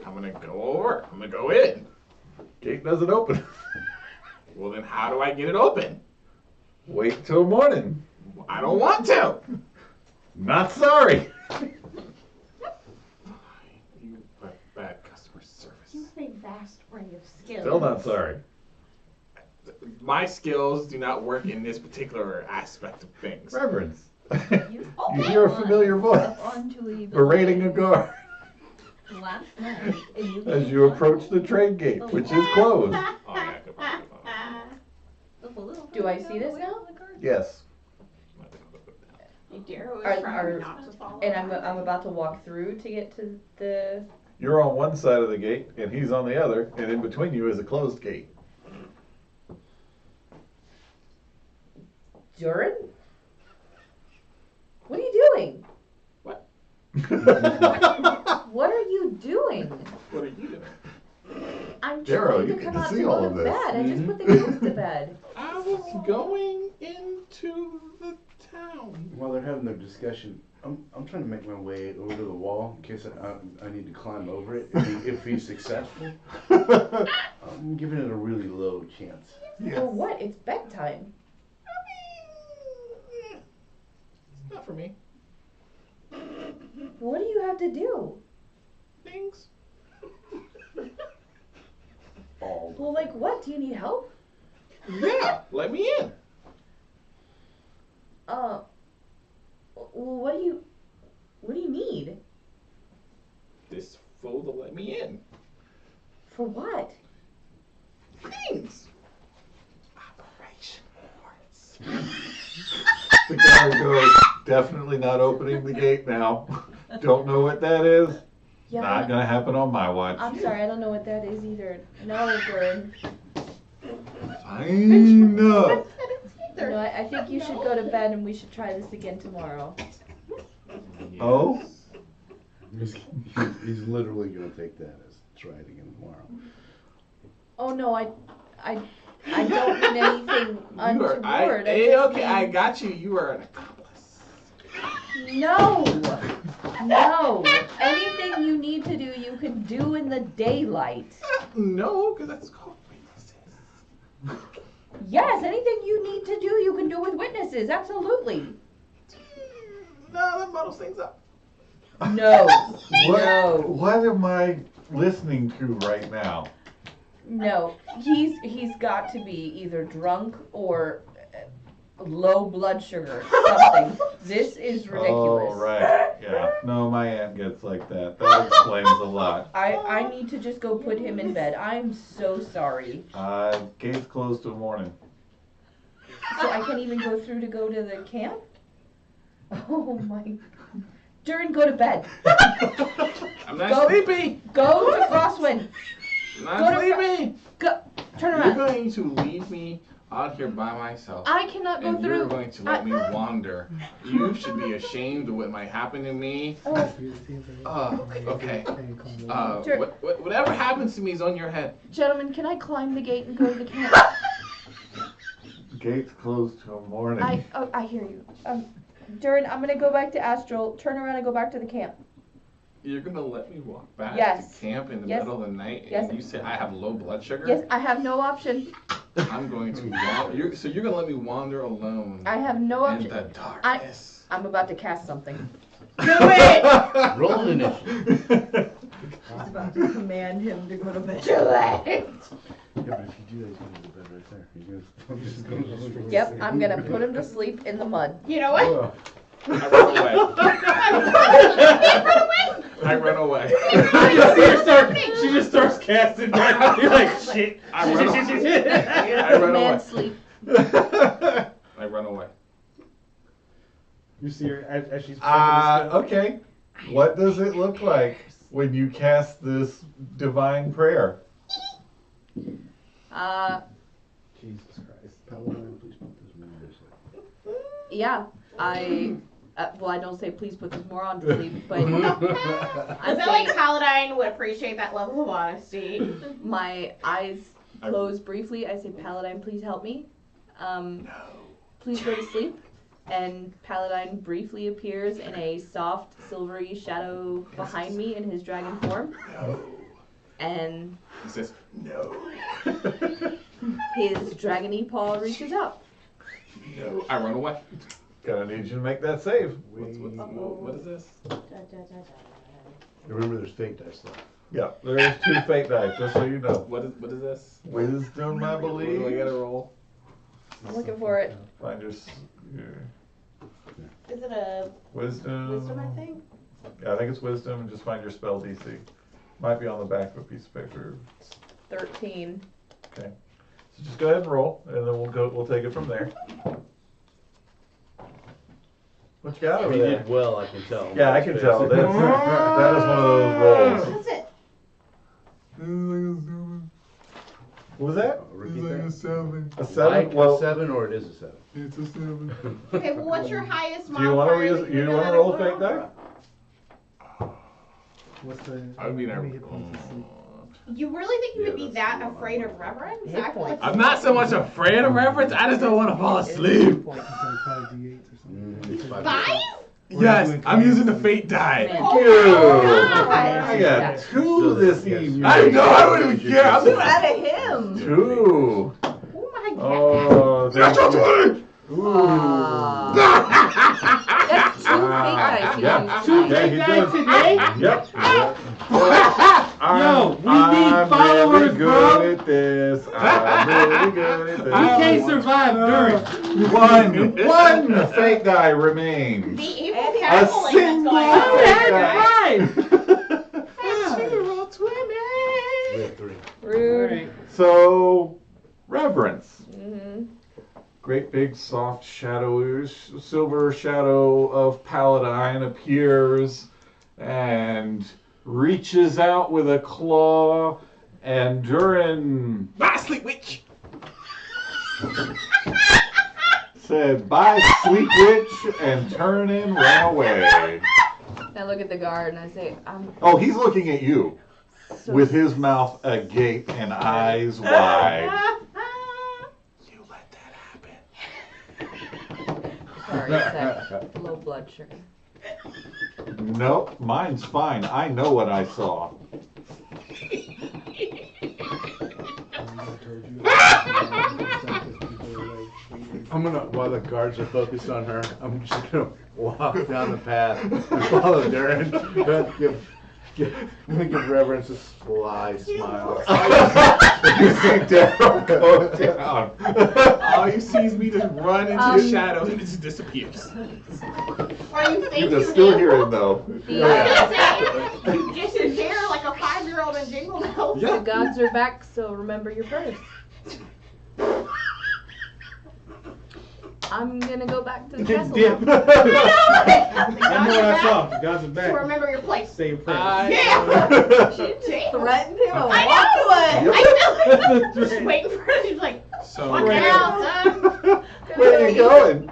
I'm gonna go over. I'm gonna go in. Gate doesn't open. Well, then how do I get it open? Wait till morning. I don't want to. Not sorry. You array of skills. Still not sorry. My skills do not work in this particular aspect of things. Reverence. You You hear a familiar voice. up onto a Berating a guard last night, and you as you approach the trade gate, which is closed. Oh, yeah, good point. Do I see this now? Yes. Darrow is Are- trying are- not to follow. And I'm about to walk through to get to the. You're on one side of the gate, and he's on the other, and in between you is a closed gate. Durin? What are you doing? What are you doing? What are you doing? I'm Darrow, trying you to get come to out see to go all to of this. bed. I just put the kids to bed. I was going into the town. While they're having their discussion, I'm trying to make my way over to the wall in case I need to climb over it. If he's successful, I'm giving it a really low chance. Well, what? It's bedtime. It's not for me. What do you have to do? Things. Bald. Well, like what? Do you need help? Yeah, let me in. Well, what do you need? This fool to let me in. For what? Things. Operation Horse. The guard goes, definitely not opening the gate now. Don't know what that is. Yeah. Not gonna happen on my watch. I'm sorry, I don't know what that is either. No, Durin. Fine. No, I think you should go to bed and we should try this again tomorrow. Oh? He's literally gonna take that as try it again tomorrow. Oh no, I don't mean anything untoward. I got you. You are an accomplice. No! No! Anything you need to do, you can do in the daylight. No, because that's called witnesses. Yes, anything you need to do, you can do with witnesses. Absolutely. No, that muddles things up. No. What, No. what am I listening to right now? No. He's got to be either drunk or low blood sugar. Something. This is ridiculous. Oh, right. Yeah. No, my aunt gets like that. That explains a lot. I need to just go put him in bed. I'm so sorry. Gates closed till morning. So I can't even go through to go to the camp? Oh my. Durin, go to bed. I'm not sleepy. Go to Crosswind. I'm not Go to sleepy. Go. Turn You're around. going to leave me out here by myself. I cannot go And through. you're going to let me wander. You should be ashamed of what might happen to me. Okay. Whatever happens to me is on your head. Gentlemen, can I climb the gate and go to the camp? Gates closed till morning. I hear you. Durin, I'm gonna go back to Astral. Turn around and go back to the camp. You're gonna let me walk back Yes. to camp in the Yes. middle of the night, and Yes. you say I have low blood sugar? Yes, I have no option. I'm going to wander. So you're gonna let me wander alone I have no in option. the darkness. I'm about to cast something. Do it! Roll an initiative. She's about to command him to go to bed. Yeah, but if you do that, he's gonna go to bed right there. I'm just gonna Yep, I'm gonna put him to sleep in the mud. You know what? I run away. I run away. She just starts casting down. You're like, shit. I run away. I run Man away. sleep. I run away. You see her as she's prepping the Okay. What does it look like when you cast this divine prayer? Jesus Christ. Paladin, please put this man to sleep. Yeah, well, I don't say please put this moron to sleep, but I feel like Paladine would appreciate that level of honesty. my eyes close briefly. I say, Paladine, please help me. Please go to sleep. And Paladine briefly appears in a soft, silvery shadow behind me in his dragon form. No. And He says, no. his dragony paw reaches out. No. I run away. Gonna need you to make that save. What is this? Remember, there's fake dice left. Yeah, there's 2 fate die, just so you know. What is this? Wisdom, I What do I believe. gotta roll? I'm looking for it. Find your Is it a wisdom. wisdom, I think? Yeah, I think it's wisdom, and just find your spell DC. Might be on the back of a piece of paper. 13. Okay. So just go ahead and roll, and then we'll take it from there. What you got over He there? did well, I can tell. Yeah, I can tell. That is one of those rolls. That's it. What was that? Repeat that. A 7? Like Well, a 7 or it is a 7? it's a 7. Okay, well, what's your highest Do you want modifier? to that you know want how to roll a put fake on? die? What's the? I mean, how many hit points is sleep? You really think you Yeah, would be that's that the one I afraid of want. reverence? Hit I feel like points. I'm not so much afraid of reference. I just don't want to fall asleep. It's like 5d8s or something. It's 5. 5? Yes, I'm using the fate die. Man. Oh You. my I got Yeah. 2 this evening. I know, I wouldn't even care. I'm Two just- out of him. 2. Oh my god. Oh, Natural 20! Aw. That's 2 fake dice he Yeah. used Yeah, tonight. he does. Yep. Yo, we need I'm followers, really bro. good at this. I'm really good at this. We can't survive during. One fake die remains. The evil A gambling that's single going fake on. die. We have 3. Rude. So, reverence. Mm-hmm. Great big soft silver shadow of Paladine appears and reaches out with a claw, and Durin Bye, sleep witch! said, "Bye, sweet witch," and turn and ran away. I look at the guard and I say, I'm Oh, he's looking at you so with his mouth agape and eyes wide. You let that happen. sorry, it's that low blood sugar. Nope, mine's fine. I know what I saw. I'm gonna, while the guards are focused on her, I'm just gonna walk down the path and follow Darren. I'm gonna give Reverence a sly smile. You see Daryl go down. All you see is me just run into the shadows and it just disappears. Or you think You can still hear him though. The, I was gonna say, you just dare like a 5-year-old in Jingle Bells. the gods are back, so remember your purse. I'm gonna go back to the castle Dip. now. I know what I saw. The gods are So back. remember your place. Say your prayers. Yeah. She just Damn. threatened him and I walked know. away. I know. Just waiting for her. She's like, So, watch out, son. Where are you going?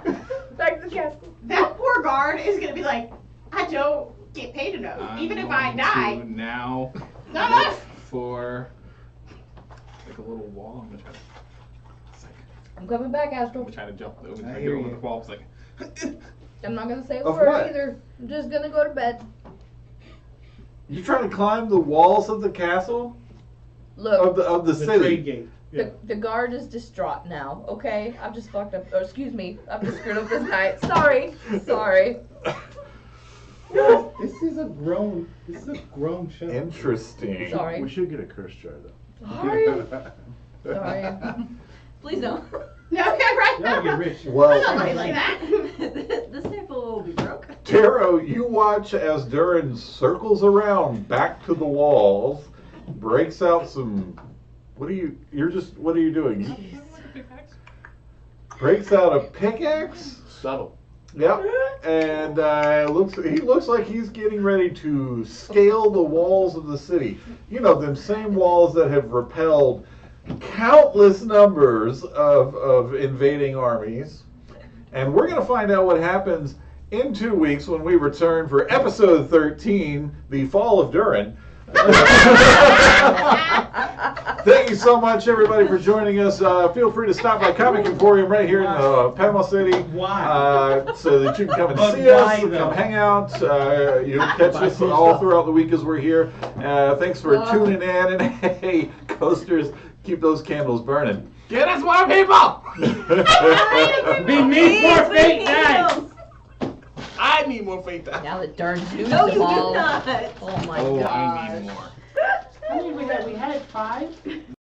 Back to the castle. That poor guard is gonna be like, I don't get paid enough. I'm Even if I going die. to now Not look enough. for like a little wall. I'm gonna try to. It's like, I'm coming back, I'm Astral. gonna try to jump. I'm I gonna hear get over you. the wall. It's like. I'm not gonna say a Of word what? either. I'm just gonna go to bed. You trying to climb the walls of the castle? Look, Of the The city? trade gate. Yeah. the guard is distraught now, okay? I've just fucked up. Oh, excuse me. I've just screwed up this night. Sorry. Sorry. This is a grown show. Interesting. Sorry. We should get a curse jar though. Sorry. Sorry. Please don't. No, yeah, right. Y'all get rich. Well, Somebody like that. The staple will be broke. Taro, you watch as Durin circles around back to the walls, breaks out some. What are you doing? Breaks out a pickaxe. Subtle. Yep. And he looks like he's getting ready to scale the walls of the city. You know, them same walls that have repelled countless numbers of invading armies. And we're going to find out what happens in 2 weeks when we return for episode 13, The Fall of Durin. Thank you so much, everybody, for joining us. Feel free to stop by Comic Emporium right here in Panama City. Why? So that you can come and But see us, why, though? come hang out. You'll catch Buy us some all stuff. throughout the week as we're here. Thanks for tuning in. And hey, coasters, keep those candles burning. Get us more people! We need more fake dice. I need more fate die. Now that Darn's news No, you do evolved. not. Oh my Oh, god. I need more. How many we had? We had 5.